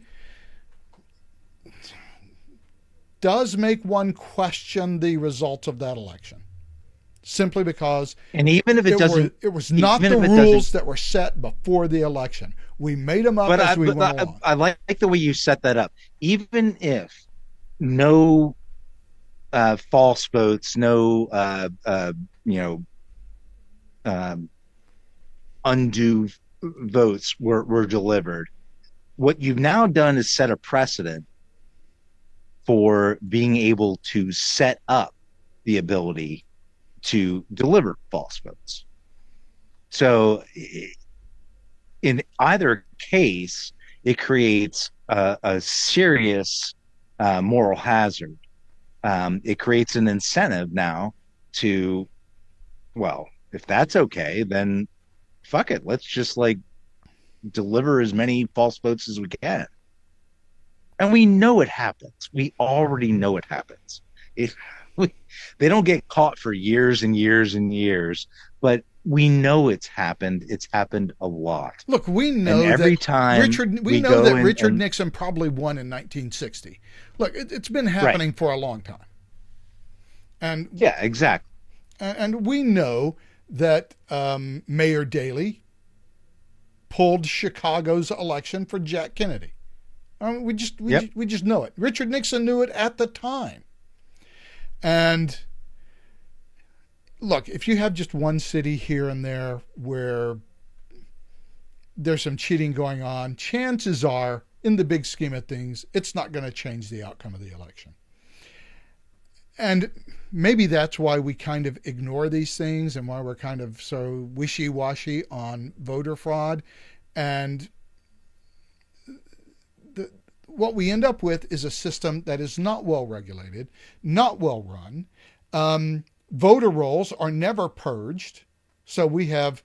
does make one question the results of that election. Simply because and even if it doesn't, it was not the rules that were set before the election. We made them up as we went along. I like the way you set that up. Even if no false votes, no undue votes were delivered, what you've now done is set a precedent for being able to set up the ability to deliver false votes. So in either case, it creates a serious moral hazard. It creates an incentive now to, well, if that's okay, then fuck it. Let's just like deliver as many false votes as we can. And we know it happens. We already know it happens. They don't get caught for years and years and years, but we know it's happened. It's happened a lot. Look, we know and every that time Richard Nixon probably won in 1960. Look, it's been happening for a long time. And yeah, exactly. And we know that Mayor Daley pulled Chicago's election for Jack Kennedy. We just know it. Richard Nixon knew it at the time. And look, if you have just one city here and there where there's some cheating going on, chances are, in the big scheme of things, it's not going to change the outcome of the election. And maybe that's why we kind of ignore these things and why we're kind of so wishy-washy on voter fraud. And what we end up with is a system that is not well regulated, not well run. Voter rolls are never purged. So we have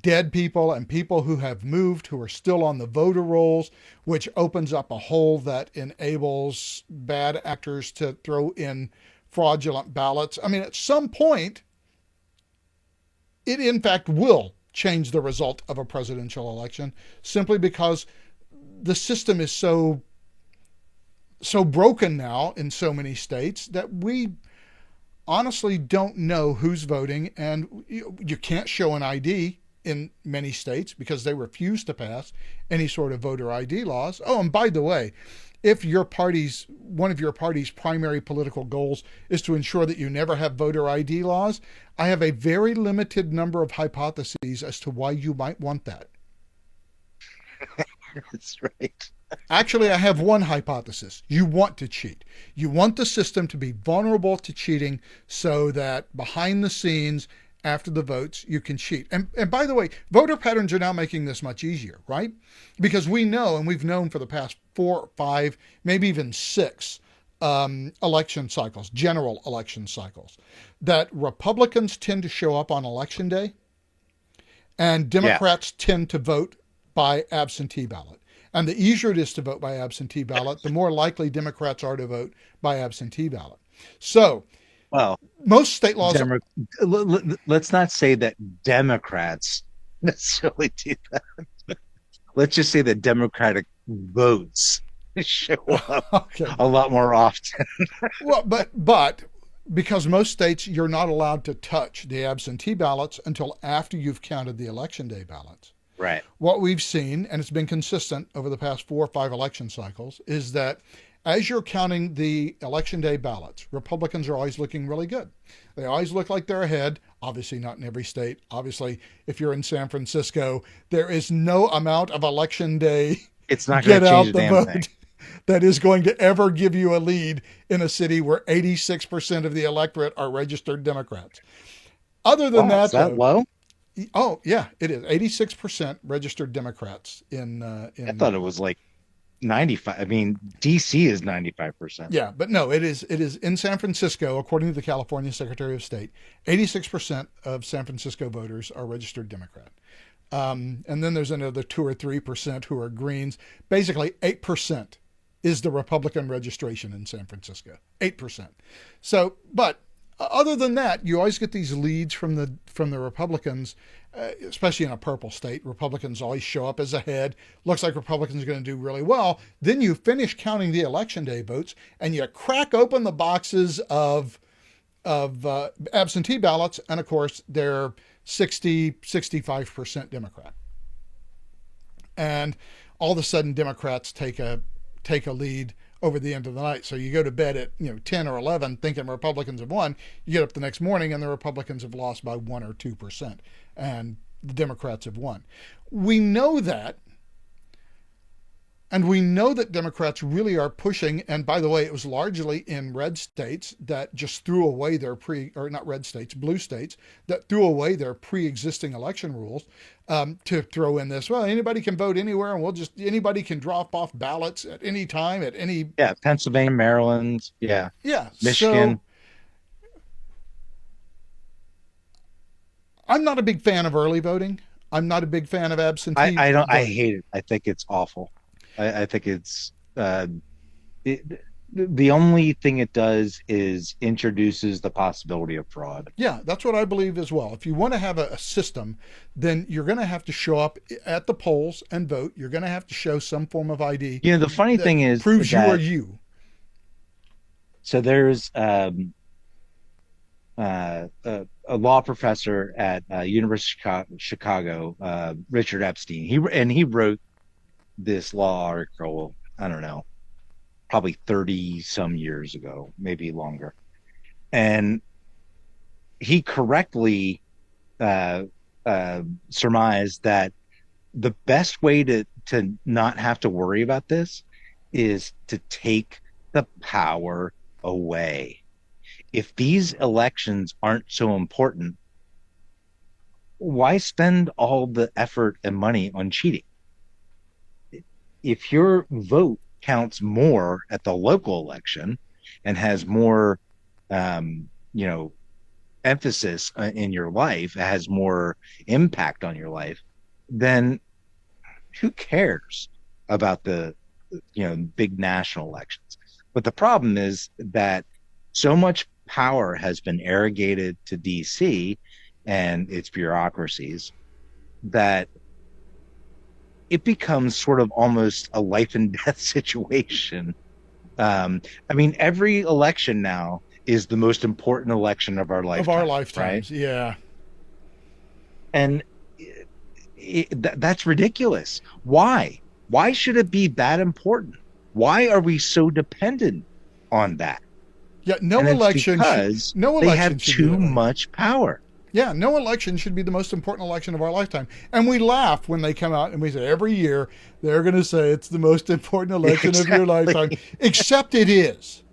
dead people and people who have moved who are still on the voter rolls, which opens up a hole that enables bad actors to throw in fraudulent ballots. I mean, at some point, it in fact will change the result of a presidential election simply because the system is so broken now in so many states that we honestly don't know who's voting, and you can't show an ID in many states because they refuse to pass any sort of voter ID laws. Oh, and by the way, if one of your party's primary political goals is to ensure that you never have voter ID laws, I have a very limited number of hypotheses as to why you might want that. That's right. Actually, I have one hypothesis. You want to cheat. You want the system to be vulnerable to cheating so that behind the scenes, after the votes, you can cheat. And by the way, voter patterns are now making this much easier, right? Because we know, and we've known for the past 4, 5, maybe even 6 election cycles, general election cycles, that Republicans tend to show up on election day and Democrats tend to vote by absentee ballot. And the easier it is to vote by absentee ballot, the more likely Democrats are to vote by absentee ballot. So, well, most state laws... let's not say that Democrats necessarily do that. Let's just say that Democratic votes show up a lot more often. Well, but because most states, you're not allowed to touch the absentee ballots until after you've counted the election day ballots. Right. What we've seen, and it's been consistent over the past 4 or 5 election cycles, is that as you're counting the election day ballots, Republicans are always looking really good. They always look like they're ahead. Obviously not in every state. Obviously, if you're in San Francisco, there is no amount of election day it's not going to change the damn vote thing. That is going to ever give you a lead in a city where 86% of the electorate are registered Democrats. Other than that, is that low? Oh, yeah, it is. 86% registered Democrats in I thought it was like 95. I mean, DC is 95%. Yeah, but no, it is in San Francisco, according to the California Secretary of State, 86% of San Francisco voters are registered Democrat. And then there's another 2 or 3% who are Greens. Basically, 8% is the Republican registration in San Francisco, 8%. So, but other than that, you always get these leads from the Republicans, especially in a purple state. Republicans always show up as ahead. Looks like Republicans are going to do really well. Then you finish counting the election day votes, and you crack open the boxes of absentee ballots, and of course they're 65% Democrat. And all of a sudden, Democrats take a lead over the end of the night. So you go to bed at 10 or 11 thinking Republicans have won. You get up the next morning and the Republicans have lost by 1 or 2%, and the Democrats have won. We know that. And we know that Democrats really are pushing, and by the way, it was largely in red states that just threw away their blue states, that threw away their pre-existing election rules to throw in this. Well, anybody can vote anywhere, and anybody can drop off ballots at any time, at any. Yeah, Pennsylvania, Maryland, yeah, Michigan. So, I'm not a big fan of early voting. I'm not a big fan of absentee. I hate it. I think it's awful. I think it's the only thing it does is introduces the possibility of fraud. Yeah, that's what I believe as well. If you want to have a system, then you're going to have to show up at the polls and vote. You're going to have to show some form of ID. The funny thing is proves you are you. So there's a law professor at University of Chicago, Richard Epstein. He wrote this law article, I don't know, probably 30 some years ago, maybe longer. And he correctly surmised that the best way to not have to worry about this is to take the power away. If these elections aren't so important, why spend all the effort and money on cheating? If your vote counts more at the local election and has more, emphasis in your life, has more impact on your life, then who cares about the, big national elections? But the problem is that so much power has been arrogated to DC and its bureaucracies that it becomes sort of almost a life and death situation. Every election now is the most important election of our lifetime. Of our lifetimes, right? Yeah. And that's ridiculous. Why? Why should it be that important? Why are we so dependent on that? Yeah, no election they have too much power. Yeah, no election should be the most important election of our lifetime. And we laugh when they come out and we say every year they're going to say it's the most important election of your lifetime, except it is.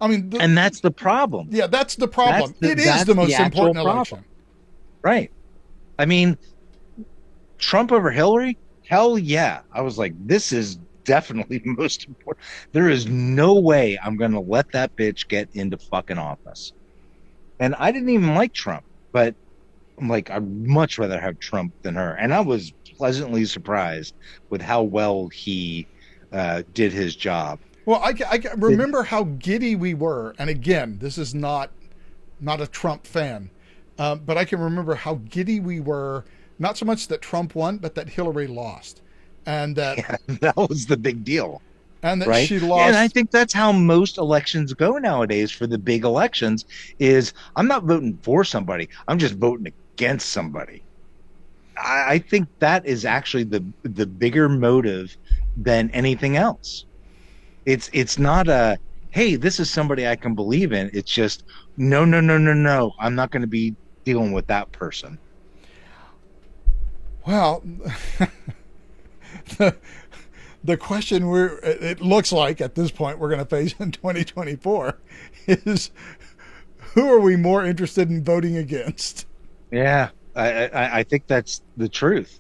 And that's the problem. Yeah, that's the problem. It is the most important election. Right. Trump over Hillary? Hell yeah. I was like, this is definitely the most important. There is no way I'm going to let that bitch get into fucking office. And I didn't even like Trump, but I'm like, I'd much rather have Trump than her. And I was pleasantly surprised with how well he did his job. Well, I remember how giddy we were. And again, this is not a Trump fan, but I can remember how giddy we were, not so much that Trump won, but that Hillary lost. And that was the big deal. And that she lost. And I think that's how most elections go nowadays for the big elections is I'm not voting for somebody. I'm just voting against somebody. I think that is actually the bigger motive than anything else. It's not a, hey, this is somebody I can believe in. It's just, no. I'm not going to be dealing with that person. Well, the question it looks like at this point we're going to face in 2024 is, who are we more interested in voting against? Yeah, I think that's the truth,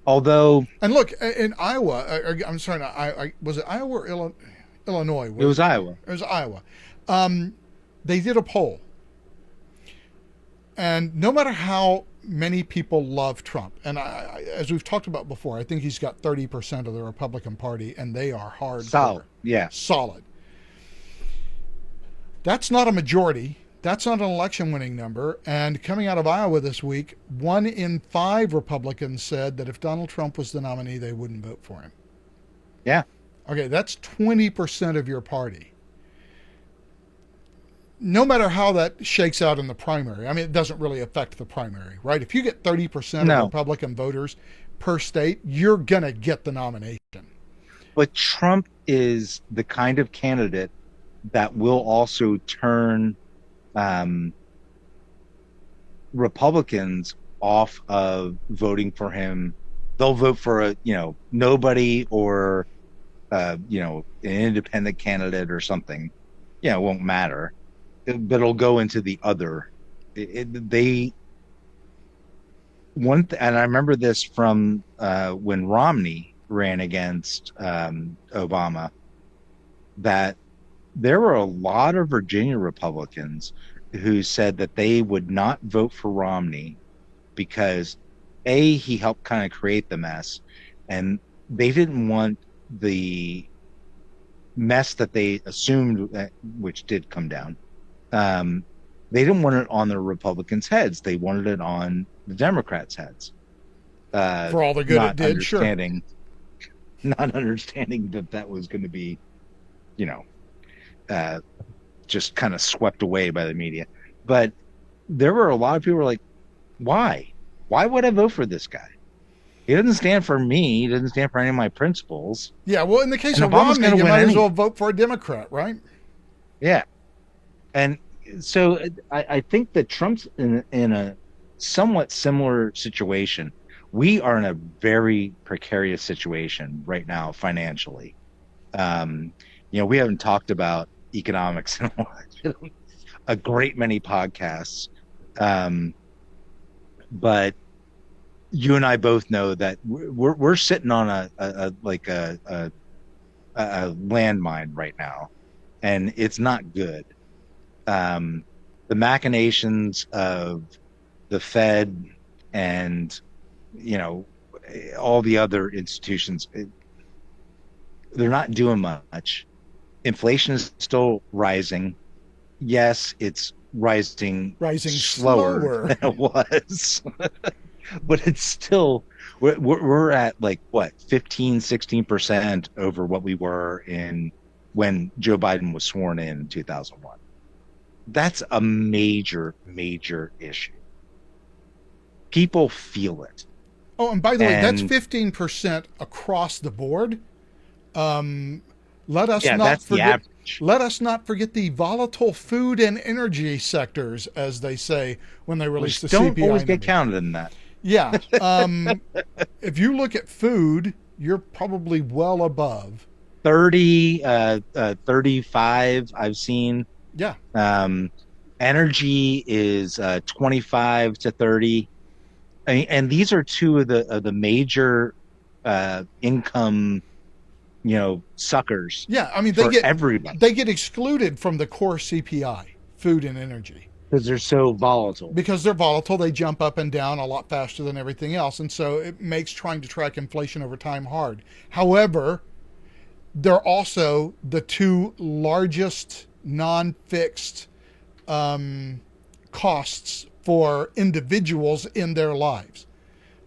although. And look, in Iowa, I'm sorry, was it Iowa or Illinois? It was Iowa. It was Iowa. They did a poll. And no matter how many people love Trump, and as we've talked about before, I think he's got 30% of the Republican Party, and they are hardcore. Solid. Yeah. Solid. That's not a majority. That's not an election winning number. And coming out of Iowa this week, 1 in 5 Republicans said that if Donald Trump was the nominee, they wouldn't vote for him. Yeah. Okay, that's 20% of your party. No matter how that shakes out in the primary, I mean, it doesn't really affect the primary, right? If you get 30% of Republican voters per state, you're going to get the nomination. But Trump is the kind of candidate that will also turn Republicans off of voting for him. They'll vote for a, nobody or, an independent candidate or something. Yeah, it won't matter. But it'll go into the other. And I remember this from when Romney ran against Obama, that there were a lot of Virginia Republicans who said that they would not vote for Romney because he helped kind of create the mess, and they didn't want the mess that they assumed, which did come down. They didn't want it on the Republicans' heads. They wanted it on the Democrats' heads. For all the good it did, sure. Not understanding that was going to be, just kind of swept away by the media. But there were a lot of people who were like, why? Why would I vote for this guy? He doesn't stand for me. He doesn't stand for any of my principles. Yeah, well, in the case of Romney, you might as well vote for a Democrat, right? Yeah. And so I think that Trump's in a somewhat similar situation. We are in a very precarious situation right now financially. We haven't talked about economics in a great many podcasts. But you and I both know that we're sitting on a landmine right now, and it's not good. The machinations of the Fed and all the other institutions, they're not doing much. Inflation is still rising. Yes, it's rising slower than it was. But it's still, we're at 15-16% over what we were when Joe Biden was sworn in 2001. That's a major issue. People feel it. Oh, and by the way, that's 15% across the board. Let us not forget the volatile food and energy sectors, as they say when they release the CPI. Don't always get counted in that. Yeah. If you look at food, you're probably well above 30, 35. I've seen. Yeah. Energy is 25 to 30. And these are two of the major income, suckers. Yeah, I mean everybody. They get excluded from the core CPI, food and energy, because they're so volatile. Because they're volatile, they jump up and down a lot faster than everything else, and so it makes trying to track inflation over time hard. However, they're also the two largest non-fixed costs for individuals in their lives.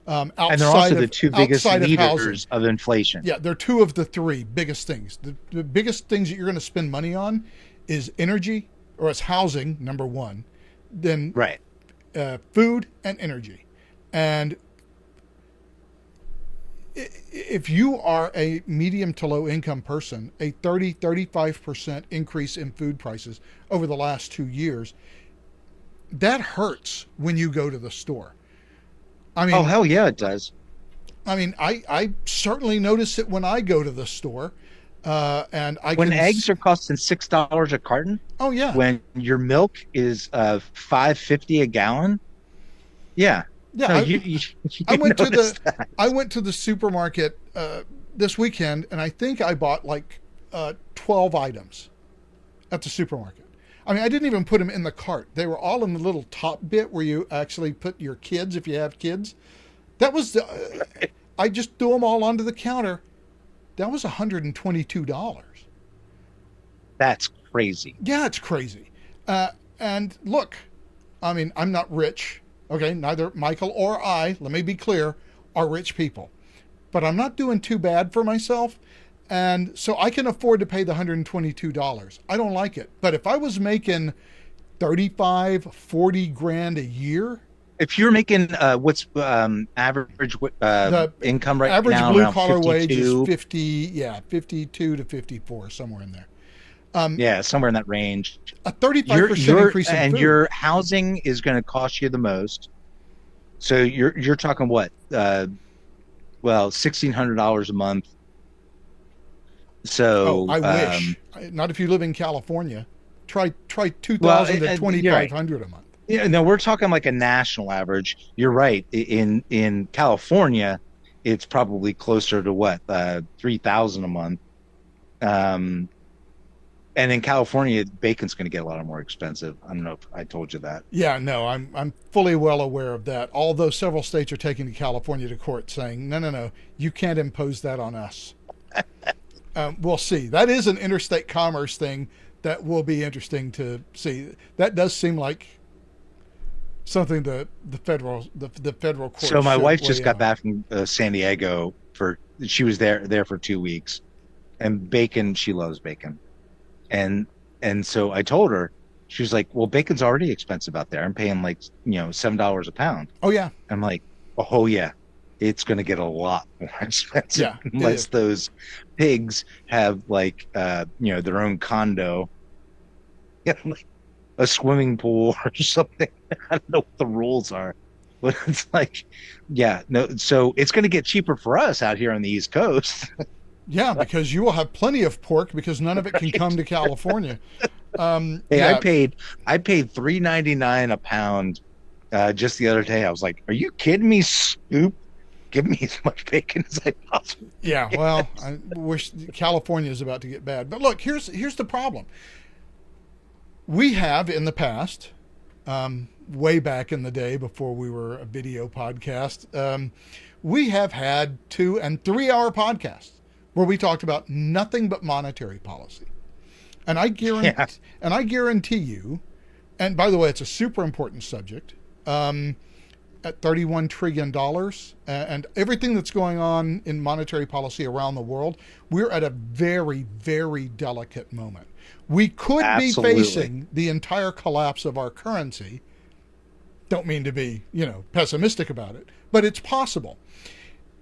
And they're also the two biggest leaders of inflation. Yeah, they're two of the three biggest things. The biggest things that you're going to spend money on is energy, or it's housing, number one, then food and energy. And if you are a medium to low income person, a 35% increase in food prices over the last 2 years, that hurts when you go to the store. I mean, oh, hell yeah, it does. I mean, I certainly notice it when I go to the store. And when eggs are costing $6 a carton. Oh yeah. When your milk is $5.50 a gallon. Yeah. Yeah. No, I went to the supermarket this weekend, and I think I bought 12 items at the supermarket. I mean, I didn't even put them in the cart. They were all in the little top bit where you actually put your kids, if you have kids. That was the, I just threw them all onto the counter. That was $122. That's crazy. Yeah, it's crazy. And look, I mean, I'm not rich. Okay, neither Michael or I, let me be clear, are rich people. But I'm not doing too bad for myself. And so I can afford to pay the $122. I don't like it. But if I was making 35, 40 grand a year, If you're making what's average the income right average now, blue around collar wage 52, is 50, yeah, 52 to 54, somewhere in there. yeah, somewhere in that range. A 35% increase in and food. your housing is going to cost you the most. So you're talking what? Well, $1,600 a month. So I wish. Not if you live in California. Try 2,000 well, to you're 2,500 a month. Yeah, no, we're talking like a national average. You're right. In California, it's probably closer to what 3,000 a month. And in California, bacon's going to get a lot more expensive. I don't know if I told you that. Yeah, no, I'm fully well aware of that. Although several states are taking California to court saying, no, you can't impose that on us. We'll see. That is an interstate commerce thing that will be interesting to see. That does seem like something the federal court. So my wife just got on. back from San Diego she was there for 2 weeks, and bacon, she loves bacon, and so I told her, she was like, well, bacon's already expensive out there. I'm paying like $7 a pound. Oh yeah. I'm like, oh yeah, it's going to get a lot more expensive, yeah, unless those pigs have like their own condo, like a swimming pool or something. I don't know what the rules are, but it's like, yeah, no. So it's going to get cheaper for us out here on the East Coast. Yeah, because you will have plenty of pork because none of it can come to California. Hey, yeah. I paid $3.99 a pound just the other day. I was like, are you kidding me, Scoop? Give me as much bacon as I possibly can. Yeah, well, I wish California is about to get bad. But look, here's the problem. We have in the past, way back in the day before we were a video podcast, we have had 2 and 3 hour podcasts where we talked about nothing but monetary policy. And I guarantee you, and by the way, it's a super important subject, at $31 trillion and everything that's going on in monetary policy around the world, we're at a very, very delicate moment. We could Absolutely. be facing the entire collapse of our currency. Don't mean to be, pessimistic about it, but it's possible.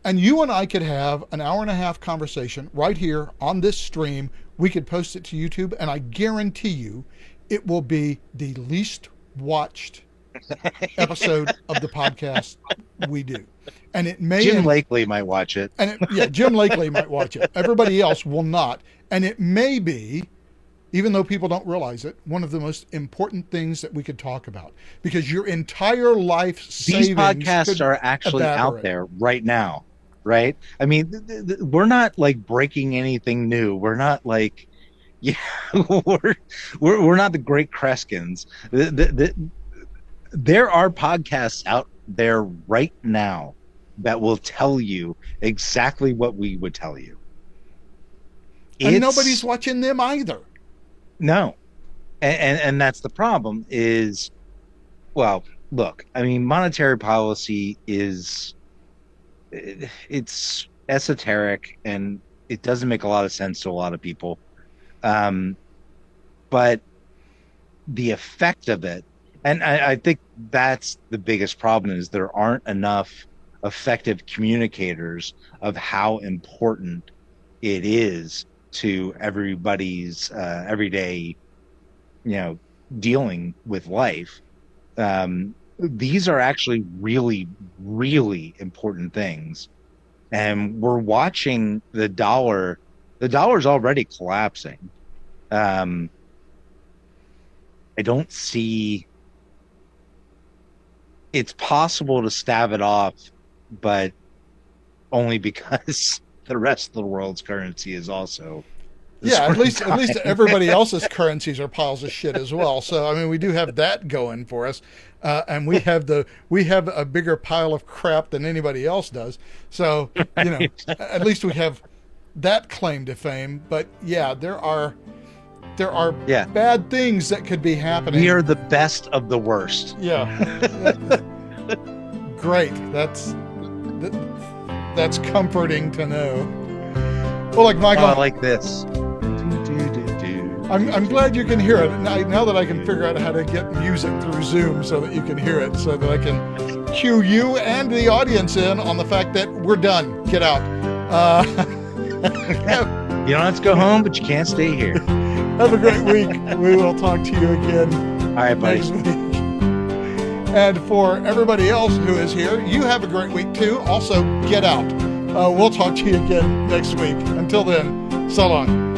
And you and I could have an hour and a half conversation right here on this stream. We could post it to YouTube, and I guarantee you it will be the least watched episode of the podcast we do. And it may Jim Lakely might watch it. And Jim Lakely might watch it. Everybody else will not. And it may be, even though people don't realize it, one of the most important things that we could talk about, because your entire life savings. These podcasts are actually evaporate. out there right now, right? I mean, we're not like breaking anything new. We're not like, we're not the Great Kreskins. There are podcasts out there right now that will tell you exactly what we would tell you. And nobody's watching them either. No. And that's the problem is, well, look, I mean, monetary policy it's esoteric and it doesn't make a lot of sense to a lot of people. But the effect of it, and I think that's the biggest problem, is there aren't enough effective communicators of how important it is to everybody's everyday, dealing with life. These are actually really, really important things. And we're watching the dollar. The dollar's already collapsing. I don't see. It's possible to stave it off, but only because the rest of the world's currency is also Yeah, at least everybody else's currencies are piles of shit as well. So I mean, we do have that going for us, and we have a bigger pile of crap than anybody else does. So at least we have that claim to fame. But yeah, there are bad things that could be happening. We are the best of the worst. Yeah. Great. That's comforting to know. Well, like Michael, I like this. I'm glad you can hear it now that I can figure out how to get music through Zoom so that you can hear it, so that I can cue you and the audience in on the fact that we're done. Get out. You don't have to go home, but you can't stay here. Have a great week. We will talk to you again All right, buddy. next week. And for everybody else who is here, you have a great week too. Also, get out. We'll talk to you again next week. Until then, so long.